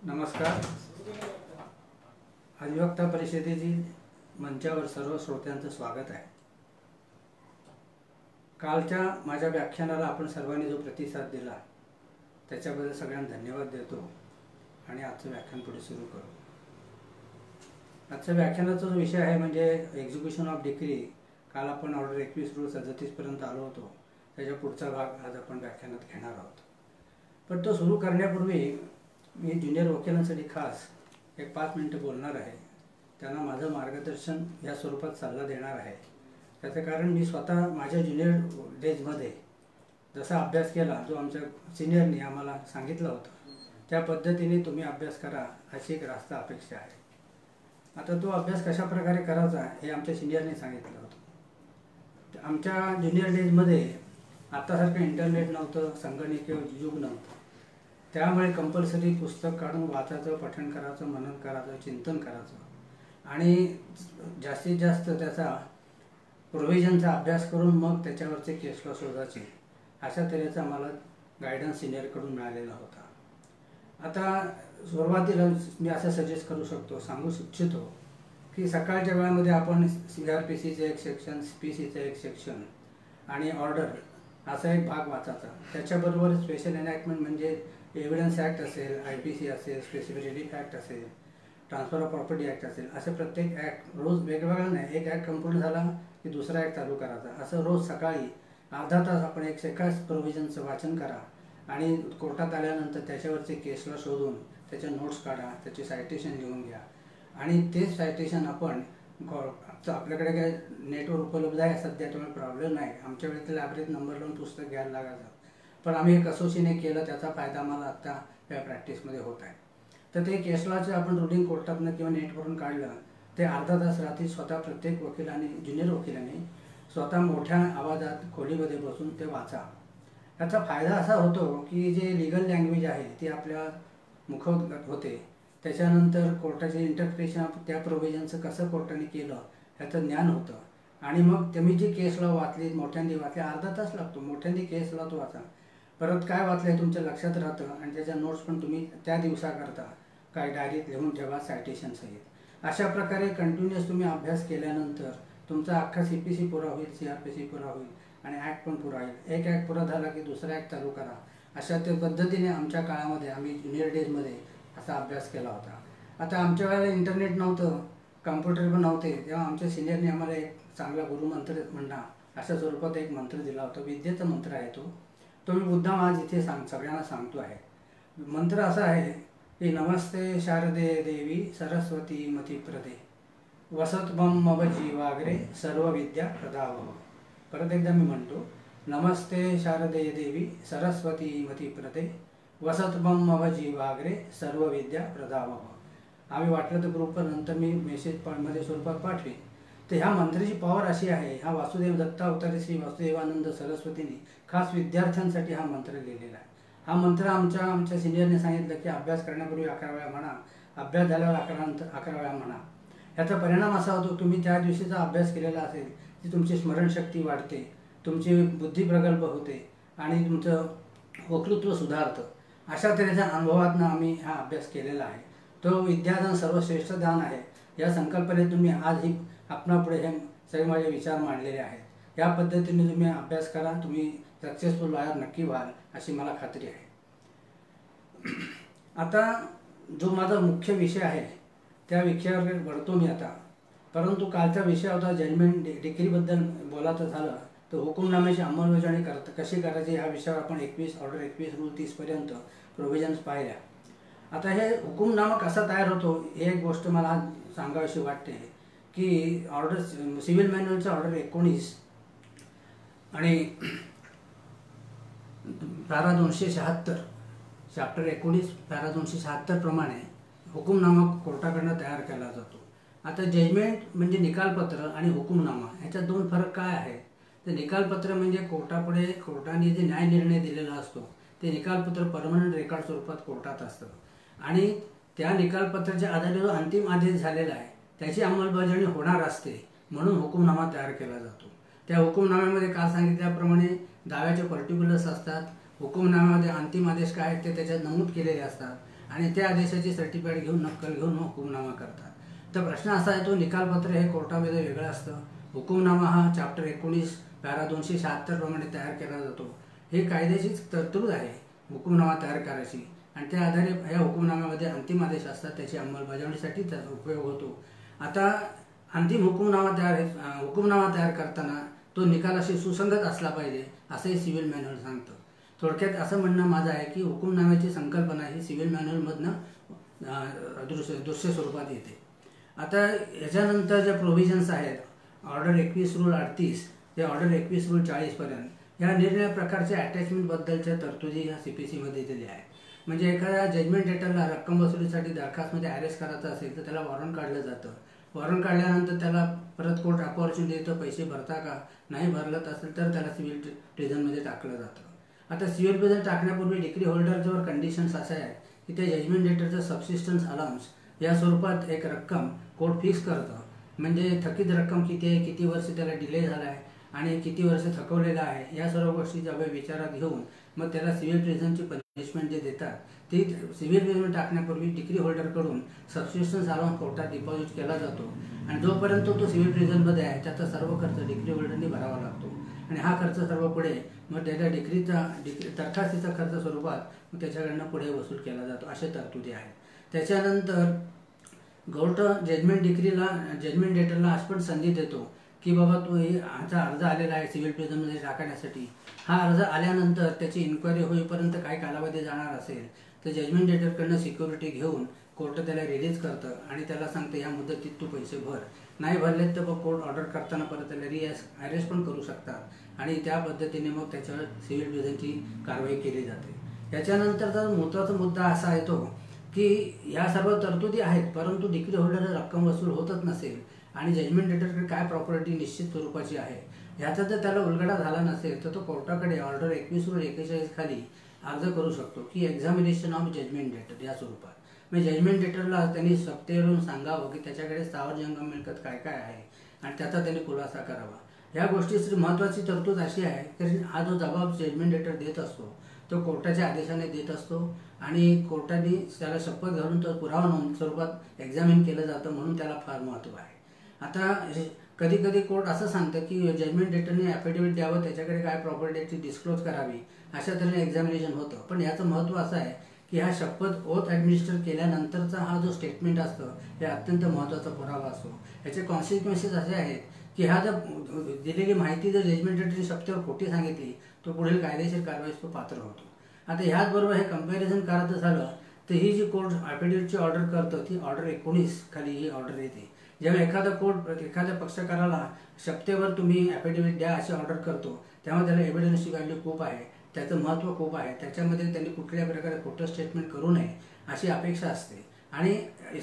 नमस्कार. अधिवक्ता परिषदेची मंचावर सर्व श्रोत्यांचं स्वागत आहे. कालच्या माझ्या व्याख्यानाला आपण सर्वांनी जो प्रतिसाद दिला त्याच्याबद्दल सगळ्यांना धन्यवाद देतो आणि आजचं व्याख्यान पुढे सुरू करू. आजच्या व्याख्यानाचा जो विषय आहे म्हणजे एक्झिक्युशन ऑफ डिक्री. काल आपण ऑर्डर 21 रूल 37 पर्यंत आलो होतो. त्याच्या पुढचा भाग आज आपण व्याख्यानात घेणार आहोत. पण तो सुरू करण्यापूर्वी मी ज्युनियर वकिलांसाठी खास एक 5 मिनिटं बोलणार आहे. त्यांना माझं मार्गदर्शन या स्वरूपात सल्ला देणार आहे. त्याचं कारण मी स्वतः माझ्या ज्युनियर डेजमध्ये जसा अभ्यास केला, जो आमच्या सिनियरनी आम्हाला सांगितलं होतं त्या पद्धतीने तुम्ही अभ्यास करा अशी एक रास्त अपेक्षा आहे. आता तो अभ्यास कशा प्रकारे करायचा हे आमच्या सिनियरने सांगितलं होतं. आमच्या ज्युनियर डेजमध्ये आत्तासारखं इंटरनेट नव्हतं, संगणकीय युग नव्हतं. त्यामुळे कंपल्सरी पुस्तक काढून वाचायचं, पठण करायचं, मनन करायचं, चिंतन करायचं आणि जास्तीत जास्त त्याचा प्रोव्हिजनचा अभ्यास करून मग त्याच्यावरचे केस लॉ शोधायचे. अशा तऱ्हेचा मला गायडन्स सिनियरकडून मिळालेला होता. आता सुरुवातीला मी असं सजेस्ट करू शकतो, सांगू इच्छितो की सकाळच्या वेळामध्ये आपण CRPCचं एक सेक्शन, PCचं एक सेक्शन आणि ऑर्डर असा एक भाग वाचायचा. त्याच्याबरोबर स्पेशल एनॅक्टमेंट म्हणजे एव्हिडन्स ॲक्ट असेल, IPC असेल, स्पेसिफिक रिलीफ ॲक्ट असेल, ट्रान्सफर ऑफ प्रॉपर्टी ॲक्ट असेल, असे प्रत्येक ॲक्ट रोज वेगवेगळा नाही. एक ॲक्ट कंप्लीट झाला की दुसरा ॲक्ट चालू करायचा. असं रोज सकाळी अर्धा तास आपण एक एकाच प्रोव्हिजनचं वाचन करा आणि कोर्टात आल्यानंतर त्याच्यावरचे केसला शोधून त्याच्या नोट्स काढा, त्याचे सायटेशन लिहून घ्या आणि तेच सायटेशन आपण आपल्याकडे काय नेटवर उपलब्ध आहे सध्या, त्यामुळे प्रॉब्लेम नाही. आमच्या वेळी तर लायब्ररीत नंबर लावून पुस्तक घ्यायला लागायचं. पण आम्ही कसोशीने केलं, त्याचा फायदा आम्हाला आत्ता या प्रॅक्टिसमध्ये होत आहे. तर ते केसलाचं आपण रुटीन कोर्टातनं किंवा नेटवरून काढलं ते अर्धा तास रात्री स्वतः प्रत्येक वकिलाने, ज्युनियर वकिलाने स्वतः मोठ्या आवाजात खोलीमध्ये बसून ते वाचा. याचा फायदा असा होतो की जे लिगल लँग्वेज आहे ती आपल्या मुखोद्गत होते. त्याच्यानंतर कोर्टाचे इंटरप्रिटेशन त्या प्रोव्हिजनचं कसं कोर्टाने केलं ह्याचं ज्ञान होतं आणि मग तुम्ही जी केस लॉ वाचली, मोठ्यांनी वाचली, अर्धा तास लागतो मोठ्यांनी केस लॉ तो वाचा. परत काय वाचलं आहे तुमच्या लक्षात राहतं आणि त्याच्या नोट्स पण तुम्ही त्या दिवसाकरता काय डायरीत लिहून ठेवा सायटेशन सहित. अशा प्रकारे कंटिन्युअस तुम्ही अभ्यास केल्यानंतर तुमचा अख्खा CPC पुरा होईल, CRPC पुरा होईल आणि ॲक्ट पण पुरा होईल. एक ॲक्ट पुरा झाला की दुसरा ॲक्ट चालू करा. अशा त्या पद्धतीने आमच्या काळामध्ये आम्ही ज्युनियर डेजमध्ये असा अभ्यास केला होता. आता आमच्या वेळेला इंटरनेट नव्हतं, कम्प्युटर पण नव्हते, तेव्हा आमच्या सिनियरने आम्हाला एक चांगला गुरुमंत्र म्हणा अशा स्वरूपात एक मंत्र दिला होता. विद्येचा मंत्र आहे तो मी मुद्दाम आज इथे सगळ्यांना सांगतो आहे. मंत्र असा आहे की नमस्ते शारदे देवी सरस्वती मतिप्रदे वसतमं मम जीवाग्रे सर्व विद्या प्रदावह. परत एकदा मी म्हणतो, नमस्ते शारदे देवी सरस्वती मतिप्रदे वसतमं मम जीवाग्रे सर्व विद्या प्रदावह. आम्ही वाटलं तर ग्रुपवर नंतर मी मेसेज मध्ये स्वरूपात पाठवेन. तर ह्या मंत्राची पॉवर अशी आहे, हा वासुदेव दत्ता अवतारी श्री वासुदेवानंद सरस्वतीने खास विद्यार्थ्यांसाठी हा मंत्र लिहिलेला आहे. हा मंत्र आमच्या सिनियरने सांगितलं की अभ्यास करण्यापूर्वी 11 वेळा म्हणा, अभ्यास झाल्यावर 11 वेळा म्हणा. ह्याचा परिणाम असा होतो, तुम्ही त्या दिवशीचा अभ्यास केलेला असेल ती तुमची स्मरणशक्ती वाढते, तुमची बुद्धी प्रगल्भ होते आणि तुमचं वक्तृत्व सुधारतं. अशा तऱ्हेच्या अनुभवातनं आम्ही हा अभ्यास केलेला आहे. तो विद्यादान सर्वश्रेष्ठ दान आहे या संकल्पनेतून मी आज ही आपणापुढे हे सगळे माझे विचार मांडलेले आहेत. या पद्धतीने तुम्ही अभ्यास करा, तुम्ही सक्सेसफुल लॉयर नक्की व्हाल अशी मला खात्री आहे. आता जो माझा मुख्य विषय आहे त्या विषयावर वळतो मी आता. परंतु कालचा विषय होता जजमेंट डिग्रीबद्दल बोलायचं झालं तर हुकुमनाम्याची अंमलबजावणी कशी करायची ह्या विषयावर आपण ऑर्डर 21 रूल 30 पर्यंत प्रोव्हिजन्स पाहिल्या. आता हे हुकुमनामा कसा तयार होतो हे एक गोष्ट मला आज सांगावीशी वाटते की ऑर्डर सिव्हिल मॅन्युअलचं ऑर्डर 19 आणि धारा 276 चॅप्टर 19 धारा 276 प्रमाणे हुकुमनामा कोर्टाकडनं तयार केला जातो. आता जजमेंट म्हणजे निकालपत्र आणि हुकुमनामा ह्याच्यात दोन फरक काय आहे. तर निकालपत्र म्हणजे कोर्टाने जे न्याय निर्णय दिलेला असतो ते निकालपत्र परमनंट रेकॉर्ड स्वरूपात कोर्टात असतं आणि त्या निकालपत्राच्या आधारे जो अंतिम आदेश झालेला आहे त्याची अंमलबजावणी होणार असते, म्हणून हुकुमनामा तयार केला जातो. त्या हुकुमनाम्यामध्ये काल सांगितल्याप्रमाणे दाव्याचे पर्टिक्युलर्स असतात. हुकुमनाम्यामध्ये अंतिम आदेश काय आहेत ते त्याच्यात नमूद केलेले असतात आणि त्या आदेशाची सर्टिफिकेट घेऊन नक्कल घेऊन हुकुमनामा करतात. तर प्रश्न असा आहे, तो निकालपत्र हे कोर्टामध्ये वेगळं असतं. हुकुमनामा हा चॅप्टर 19 पॅरा 276 प्रमाणे तयार केला जातो. हे कायद्याची तरतूद आहे हुकुमनामा तयार करायची, आणि त्या आधारे या हुकुमनाम्यामध्ये अंतिम आदेश असतात, त्याची अंमलबजावणीसाठी त्याचा उपयोग होतो. आता अंतिम हुकुमनामा तयार करताना तो निकालाशी सुसंगत असला पाहिजे असंही सिव्हिल मॅन्युअल सांगतं. थोडक्यात असं म्हणणं माझं आहे की हुकुमनाम्याची संकल्पना ही सिव्हिल मॅन्युअलमधनं दृश्य स्वरूपात येते. आता याच्यानंतर ज्या प्रोव्हिजन्स आहेत, ऑर्डर 21 रूल 38 ते ऑर्डर 21 रूल 40 पर्यंत, या निरनिराळ्या प्रकारच्या अटॅचमेंटबद्दलच्या तरतुदी ह्या CPC-मध्ये दिलेल्या आहेत. म्हणजे एखाद्या जजमेंट डेटरला रक्कम वसुलीसाठी दरखास्तमध्ये अरेस्ट करायचं असेल तर त्याला वॉरंट काढलं जातं. वॉरंट काढल्यानंतर त्याला परत कोर्ट अपॉर्च्युनिटी देतं, पैसे भरता का, नाही भरलं असेल तर त्याला सिव्हिल प्रिझनमध्ये टाकलं जातं. आता सिव्हिल प्रिझन टाकण्यापूर्वी डिग्री होल्डरच्यावर कंडिशन्स अशा आहेत की त्या जजमेंट डेटरचं सबसिस्टन्स अलाउन्स या स्वरूपात एक रक्कम कोर्ट फिक्स करतं. म्हणजे थकीत रक्कम किती आहे, किती वर्ष त्याला डिले झाला आहे आणि किती वर्ष थकवलेला आहे, या सर्व गोष्टी जेव्हा विचारात घेऊन मग त्याला सिव्हिल प्रिझनची पनिशमेंट जे देतात ती civil prison टाकण्यापूर्वी degree होल्डरकडून subsistence allowance कोर्टात डिपॉझिट केला जातो. आणि जोपर्यंत तो सिव्हिल प्रिझनमध्ये आहे त्याचा सर्व खर्च डिग्री होल्डरने भरावा लागतो. आणि हा खर्च सर्व पुढे मग त्याच्या दरखास्तीचा खर्च स्वरूपात मग त्याच्याकडनं पुढे वसूल केला जातो. अशा तरतुदी आहेत. त्याच्यानंतर कोर्ट जजमेंट डेटरला आज पण संधी देतो की बाबा तो ह्याचा अर्ज आलेला आहे सिव्हिल प्रिझनमध्ये टाकण्यासाठी. हा अर्ज आल्यानंतर त्याची इन्क्वायरी होईपर्यंत काय कालावधी जाणार असेल तर जजमेंट डेटरकडनं सिक्युरिटी घेऊन कोर्ट त्याला रिलीज करतं आणि त्याला सांगतं या मुदतीत तू पैसे भर. नाही भरलेत तर मग कोर्ट ऑर्डर करताना परत त्याला अरेस्ट पण करू शकतात आणि त्या पद्धतीने मग त्याच्यावर सिव्हिल प्रिझनची कारवाई केली जाते. याच्यानंतरचा महत्त्वाचा मुद्दा असा येतो की या सर्व तरतुदी आहेत, परंतु डिग्री होल्डर रक्कम वसूल होतच नसेल आणि जजमेंट डेटरकडे काय प्रॉपर्टी निश्चित स्वरूपाची आहे ह्याचा जर त्याला उलगडा झाला नसेल तर तो कोर्टाकडे ऑर्डर 21 रूल 41 खाली अर्ज करू शकतो की एक्झामिनेशन ऑफ जजमेंट डेटर या स्वरूपात. म्हणजे जजमेंट डेटरला त्यांनी सत्तेवरून सांगावं की त्याच्याकडे स्थावर जंगम मिळकत काय काय आहे आणि त्याचा त्यांनी खुलासा करावा. या गोष्टीची महत्त्वाची तरतूद अशी आहे की हा जो जबाब जजमेंट डेटर देत असतो तो कोर्टाच्या आदेशाने देत असतो आणि कोर्टाने त्याला शपथ घालून तो पुरावा नोंद स्वरूपात एक्झामिन केलं जातं, म्हणून त्याला फार महत्त्व आहे. आता कधी कधी कोर्ट असं सांगतं की जजमेंट डेटरने ॲफिडेव्हिट द्यावं, त्याच्याकडे काय प्रॉपर्टी ती डिस्क्लोज करावी, अशा तऱ्हेने एक्झामिनेशन होतं. पण याचं महत्त्व असं आहे की हा शपथ ओथ ॲडमिनिस्टर केल्यानंतरचा हा जो स्टेटमेंट असतं हे अत्यंत महत्त्वाचा पुरावा असतो. याचे कॉन्सिक्वेन्सेस असे आहेत की ह्या जर दिलेली माहिती जर जजमेंट डेटरने शपथेवर खोटी सांगितली तो पुढील कायदेशीर कारवाईस तो पात्र होतो. आता ह्याचबरोबर हे कंपॅरिझन करायचं झालं तर ही जी कोर्ट ॲफिडेव्हिटची ऑर्डर करतं ती ऑर्डर 19 खाली ही ऑर्डर येते. जेव्हा एखादा कोर्ट एखाद्या पक्षकाराला शपथेवर तुम्ही ॲफिडेव्हिट द्या अशी ऑर्डर करतो तेव्हा त्याला एव्हिडन्सची व्हॅल्यू खूप आहे, त्याचं महत्त्व खूप आहे. त्याच्यामध्ये त्यांनी कुठल्याही प्रकारे खोटं स्टेटमेंट करू नये अशी अपेक्षा असते. आणि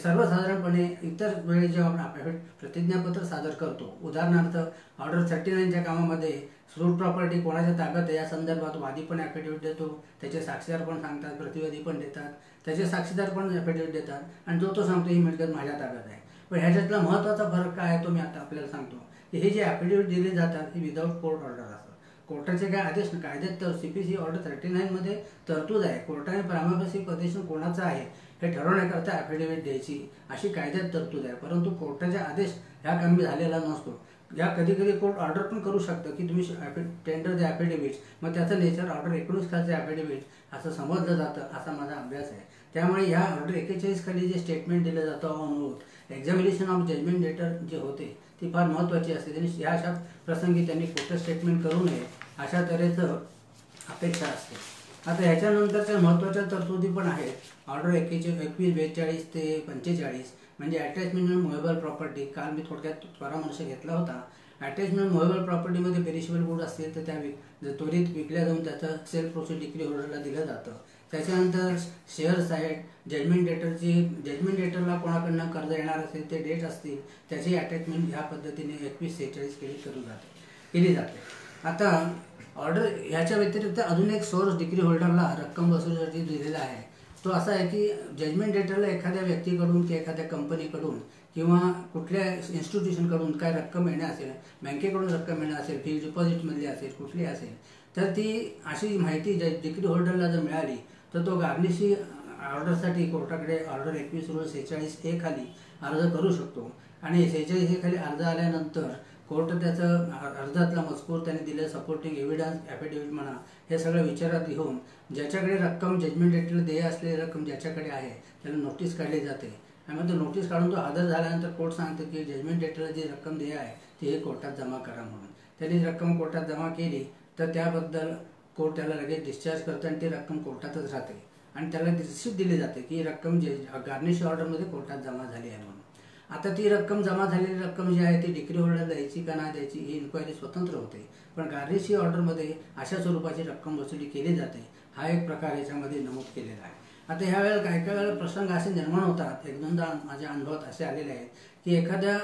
सर्वसाधारणपणे इतर वेळी जेव्हा आपण प्रतिज्ञापत्र सादर करतो, उदाहरणार्थ ऑर्डर 39च्या कामामध्ये सूट प्रॉपर्टी कोणाच्या ताब्यात आहे या संदर्भात वादी पण ॲफिडेव्हिट देतो, त्याचे साक्षीदार पण सांगतात, प्रतिवादी पण देतात, त्याचे साक्षीदार पण ॲफिडेव्हिट देतात आणि तो सांगतो ही मिळकत माझ्या ताब्यात आहे. पण ह्याच्यातला महत्त्वाचा फरक काय आहे तो मी आता आपल्याला सांगतो की हे जे ॲफिडेव्हिट दिले जातात हे विदाऊट कोर्ट ऑर्डर असतात. कोर्टाचे काय आदेश कायद्यात तर CPC ऑर्डर 39मध्ये तरतूद आहे. कोर्टाने प्रामाणिक पोझिशन कोणाचं आहे हे ठरवण्याकरता ॲफिडेव्हिट द्यायची अशी कायद्यात तरतूद आहे. परंतु कोर्टाचा आदेश ह्या कामी झालेला नसतो. या कधी कधी कोर्ट ऑर्डर पण करू शकतं की तुम्ही टेंडर द्या ॲफिडेव्हिट्स, मग त्याचं नेचर ऑर्डर 19 खालचं ॲफिडेव्हिट असं समजलं जातं असा माझा अभ्यास आहे. त्यामुळे ह्या ऑर्डर 41 खाली जे स्टेटमेंट दिलं जातं on oath examination of judgement debtor जे होते ती फार महत्त्वाची असते. त्यांनी ह्या अशा प्रसंगी त्यांनी खोटं स्टेटमेंट करू नये अशा तऱ्हेचं अपेक्षा असते. आता ह्याच्यानंतरच्या महत्त्वाच्या तरतुदी पण आहेत ऑर्डर 21, 42 ते 45 म्हणजे अटॅचमेंट मुव्हेबल प्रॉपर्टी. काल मी थोडक्यात परामर्श घेतला होता. अटॅचमेंट मुव्हेबल प्रॉपर्टीमध्ये पेरिशेबल गुड असतील तर त्या त्वरित विकल्या जाऊन त्याचं सेल्फ प्रोसेस डिग्री होल्डरला दिलं जातं. त्याच्यानंतर शेअर्स आहेत, जजमेंट डेटरला कोणाकडनं कर्ज येणार असेल ते डेट असतील त्याची अटॅचमेंट ह्या पद्धतीने 2146 केली जाते. आता ऑर्डर ह्याच्या व्यतिरिक्त अजून एक सोर्स डिग्री होल्डरला रक्कम वसुलीसाठी दिलेला आहे. तो असा आहे की जजमेंट डेटरला एखाद्या व्यक्तीकडून किंवा एखाद्या कंपनीकडून किंवा कुठल्या इन्स्टिट्यूशनकडून काय रक्कम येणे असेल, बँकेकडून रक्कम येणं असेल, फिक्स्ड डिपॉझिटमधली असेल, कुठली असेल, तर ती अशी माहिती डिग्री होल्डरला जर मिळाली तर तो गार्निशी ऑर्डरसाठी कोर्टाकडे ऑर्डर 21/46A खाली अर्ज करू शकतो आणि 46A खाली अर्ज आल्यानंतर कोर्ट त्याचं अर्जातला मजकूर त्याने दिले सपोर्टिंग एव्हिडन्स ॲफिडेव्हिट म्हणा हे सगळं विचारात घेऊन ज्याच्याकडे रक्कम जजमेंट डेटला देय असलेली रक्कम ज्याच्याकडे आहे त्याला नोटीस काढली जाते आणि मग तो नोटीस काढून तो हजर झाल्यानंतर कोर्ट सांगते की जजमेंट डेटला जी रक्कम देय आहे ती हे कोर्टात जमा करा म्हणून. त्यांनी रक्कम कोर्टात जमा केली तर त्याबद्दल कोर्ट त्याला लगेच डिस्चार्ज करतो आणि ती रक्कम कोर्टातच राहते आणि त्याला रिसिप्ट दिली जाते की ही रक्कम गार्निश ऑर्डरमध्ये कोर्टात जमा झाली आहे म्हणून. आता ती रक्कम जमा झालेली रक्कम जी आहे ती डिक्री होल्डर द्यायची का नाही द्यायची ही इन्क्वायरी स्वतंत्र होते, पण गार्निश ऑर्डरमध्ये अशा स्वरूपाची रक्कम वसुली केली जाते हा एक प्रकार याच्यामध्ये नमूद केलेला आहे. आता ह्या वेळेला काही वेळेला प्रसंग असे निर्माण होतात, एक दोनदा माझ्या अनुभवात असे आलेले आहेत की एखाद्या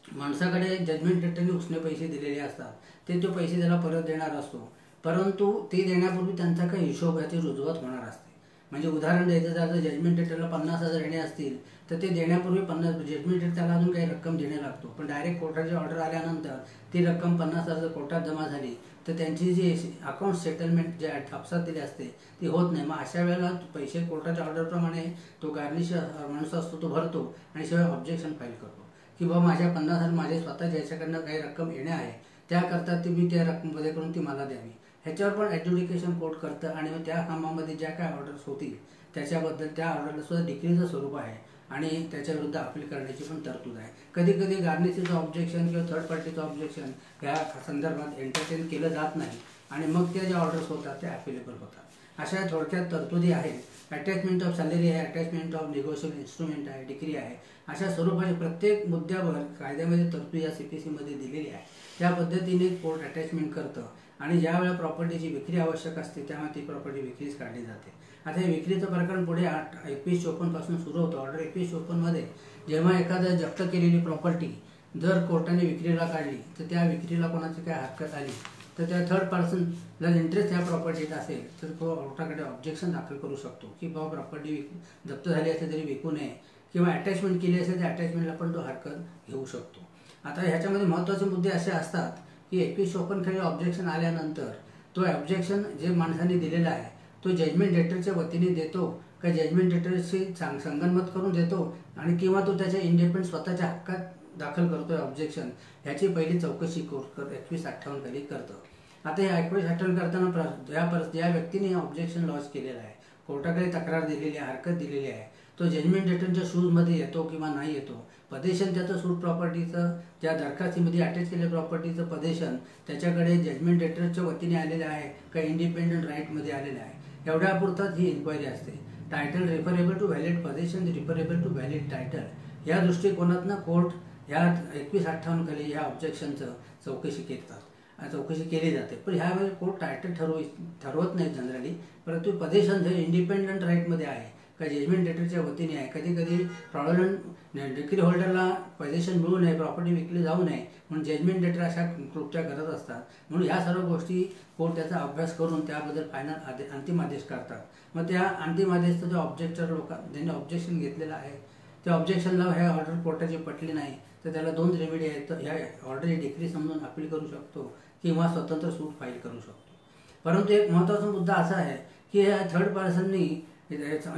माणसाकडे जजमेंट डेटरने उसने पैसे दिलेले असतात, ते तो पैसे त्याला परत देणार असतो, परंतु ते देण्यापूर्वी त्यांचा काही हिशोब याची रुजवत होणार असते. म्हणजे उदाहरण द्यायचं झालं तर जजमेंट डेटरला 50,000 येणे असतील तर ते देण्यापूर्वी जजमेंट डेटर त्याला अजून काही रक्कम देणे लागतो, पण डायरेक्ट कोर्टाची ऑर्डर आल्यानंतर ती रक्कम 50,000 कोर्टात जमा झाली तर त्यांची जी अकाउंट सेटलमेंट जे थापसात दिली असते ती होत नाही. मग अशा वेळेला पैसे कोर्टाच्या ऑर्डरप्रमाणे तो गार्निश माणूस असतो तो भरतो आणि शिवाय ऑब्जेक्शन फाईल करतो की बाबा माझ्या 50,000 माझे स्वतःच्या याच्याकडनं काही रक्कम येणे आहे त्याकरता मी त्या रक्कममध्ये करून ती मला द्यावी. ह्याच्यावर पण ॲड्ज्युडिकेशन कोर्ट करतं आणि मग त्या कामामध्ये ज्या काय ऑर्डर्स होतील त्याच्याबद्दल त्या ऑर्डरला सुद्धा डिक्रीचं स्वरूप आहे आणि त्याच्याविरुद्ध अपील करण्याची पण तरतूद आहे. कधी कधी गार्निशचं ऑब्जेक्शन किंवा थर्ड पार्टीचं ऑब्जेक्शन ह्या संदर्भात एंटरटेन केलं जात नाही आणि मग त्या ज्या ऑर्डर्स होतात त्या अपिलेबल होतात. अशा थोडक्यात तरतुदी आहेत. अटॅचमेंट ऑफ सॅलरी आहे, अटॅचमेंट ऑफ निगोशिएबल इन्स्ट्रुमेंट आहे, डिक्री आहे. अशा स्वरूपाचे प्रत्येक मुद्द्यावर कायद्यामध्ये तरतूद या CPC मध्ये दिलेली आहे. त्या पद्धतीने कोर्ट अटॅचमेंट करतं आणि ज्या वेळेला प्रॉपर्टीची विक्री आवश्यक असते तेव्हा ती प्रॉपर्टी विक्रीच काढली जाते. आता हे विक्रीचं प्रकरण पुढे 2154 पासून सुरू होतं. ऑर्डर 2154 मध्ये जेव्हा एखाद्या जप्त केलेली प्रॉपर्टी जर कोर्टाने विक्रीला काढली तर त्या विक्रीला कोणाची काय हरकत आली तर त्या थर्ड पर्सनला इंटरेस्ट ह्या प्रॉपर्टीत असेल तर तो कोर्टाकडे ऑब्जेक्शन दाखल करू शकतो की बाबा प्रॉपर्टी जप्त झाली असेल तरी विकू नये किंवा अटॅचमेंट केली असेल तर अटॅचमेंटला पण तो हरकत घेऊ शकतो. आता ह्याच्यामध्ये महत्त्वाचे मुद्दे असे असतात की 2154 खाली ऑब्जेक्शन आल्यानंतर तो ऑब्जेक्शन जे माणसाने दिलेला आहे तो जजमेंट डेटरच्या वतीने देतो का जजमेंट डेटरशी संगनमत करून देतो आणि किंवा तो त्याच्या इंडिपेंडंट स्वतःच्या हक्कात दाखल करतोय ऑब्जेक्शन ह्याची पहिली चौकशी कोर्ट 2158 खाली करतं. आता हे 2158 करताना ज्या व्यक्तीने ऑब्जेक्शन लॉन्च केलेलं आहे, कोर्टाकडे तक्रार दिलेली आहे, हरकत दिलेली आहे, तो जजमेंट डेटरच्या शूजमध्ये येतो किंवा नाही येतो. पदेशन त्याचं सूट प्रॉपर्टीचं त्या दरखास्तीमध्ये अटॅच केलेल्या प्रॉपर्टीचं पदेशन त्याच्याकडे जजमेंट डेटरच्या वतीने आलेलं आहे का इंडिपेंडंट राईटमध्ये आलेलं आहे एवढ्यापुरताच ही इन्क्वायरी असते. Title referable to valid possession referable to valid title या दृष्टिकोनातनं कोर्ट ह्या 2158 खाली ह्या ऑब्जेक्शनचं चौकशी केली जाते. पण ह्यावेळी कोर्ट टायटल ठरवत नाही जनरली, परंतु पदेशन हे इंडिपेंडंट राईटमध्ये आहे का जजमेंट डेटरच्या वतीने आहे. कधी कधी फ्रॉडुलंट डिक्री होल्डरला पजेशन मिळू नये, प्रॉपर्टी विकली जाऊ नये म्हणून जजमेंट डेटर अशा कृत्या करत असतात. म्हणून ह्या सर्व गोष्टी कोर्ट त्याचा अभ्यास करून त्याबद्दल फायनल अंतिम आदेश करतात. मग त्या अंतिम आदेशचा जो ऑब्जेक्टर ज्यांनी ऑब्जेक्शन घेतलेलं आहे त्या ऑब्जेक्शनला ह्या ऑर्डर कोर्टाची पटली नाही तर त्याला 2 रेमेडी आहेत. तर ह्या ऑर्डरची डिक्री समजून अपील करू शकतो किंवा स्वतंत्र सूट फाईल करू शकतो. परंतु एक महत्त्वाचा मुद्दा असा आहे की ह्या थर्ड पर्सननी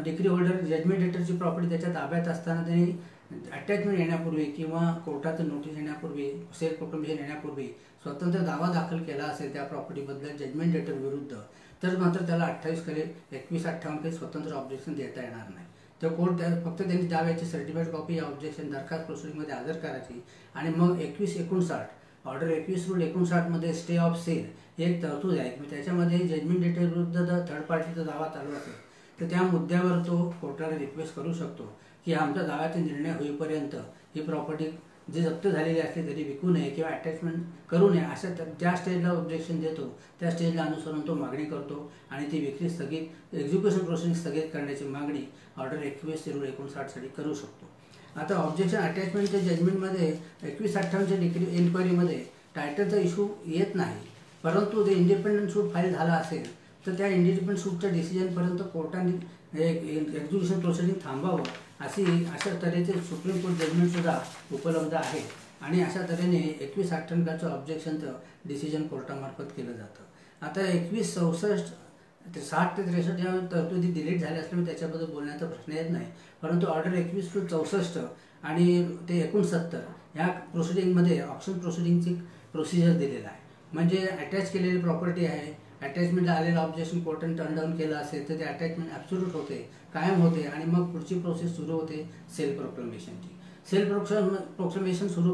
डिक्री होल्डर जजमेंट डेटरची प्रॉपर्टी त्याच्या ताब्यात असताना त्यांनी अटॅचमेंट येण्यापूर्वी किंवा कोर्टाचं नोटीस येण्यापूर्वी सेल कुटुंबीय येण्यापूर्वी स्वतंत्र दावा दाखल केला असेल त्या प्रॉपर्टीबद्दल जजमेंट डेटर विरुद्ध तर मात्र त्याला 2158 स्वतंत्र ऑब्जेक्शन देता येणार नाही. तर कोर्ट फक्त त्यांनी दाव्याची सर्टिफाईड कॉपी या ऑब्जेक्शन दरखास्त प्रोसिडिंगमध्ये हजर करायची आणि मग 2159 ऑर्डर 21/59 मध्ये स्टे ऑफ सेल ही एक तरतूद आहे. त्याच्यामध्ये जजमेंट डेटर विरुद्ध जर थर्ड पार्टीचा दावा चालू असेल तर त्या मुद्द्यावर तो कोर्टाला रिक्वेस्ट करू शकतो की आमच्या दाव्याचा निर्णय होईपर्यंत ही प्रॉपर्टी जी जप्त झालेली असली तरी विकू नये किंवा अटॅचमेंट करू नये अशा ज्या स्टेजला ऑब्जेक्शन देतो त्या स्टेजला अनुसरून तो मागणी करतो आणि ती विक्री स्थगित एक्झिक्युशन प्रोसिडिंग स्थगित करण्याची मागणी ऑर्डर 21/59 साठी करू शकतो. आता ऑब्जेक्शन अटॅचमेंटच्या जजमेंटमध्ये 2158च्या डिक्री इन्क्वायरीमध्ये टायटलचा इश्यू येत नाही, परंतु ते इंडिपेंडंट सूट फाईल झाला असेल तर त्या इंडिपेंडंट सूटच्या डिसिजनपर्यंत कोर्टाने एक्झिक्युशन प्रोसिडिंग थांबावं अशा तऱ्हेचे सुप्रीम कोर्ट जजमेंटसुद्धा उपलब्ध आहे आणि अशा तऱ्हेने 2158चं ऑब्जेक्शनचं डिसिजन कोर्टामार्फत केलं जातं. आता 2164 ते 60 ते 63 या तरतुदी डिलीट झाल्या असल्यामुळे त्याच्याबद्दल बोलण्याचा प्रश्न येत नाही. परंतु ऑर्डर 21/64 आणि ते 69 ह्या प्रोसिडिंगमध्ये ऑप्शन प्रोसिडिंगची प्रोसिजर दिलेला आहे. म्हणजे अटॅच केलेली प्रॉपर्टी आहे, अटॅचमेंटला आलेलं ऑब्जेक्शन कोर्टाने टर्न डाऊन केलं असेल तर ते अटॅचमेंट ॲब्सोल्यूट होते, कायम होते आणि मग पुढची प्रोसेस सुरू होते सेल प्रोक्लेमेशनची. सेल प्रोक्लेमेशन सुरू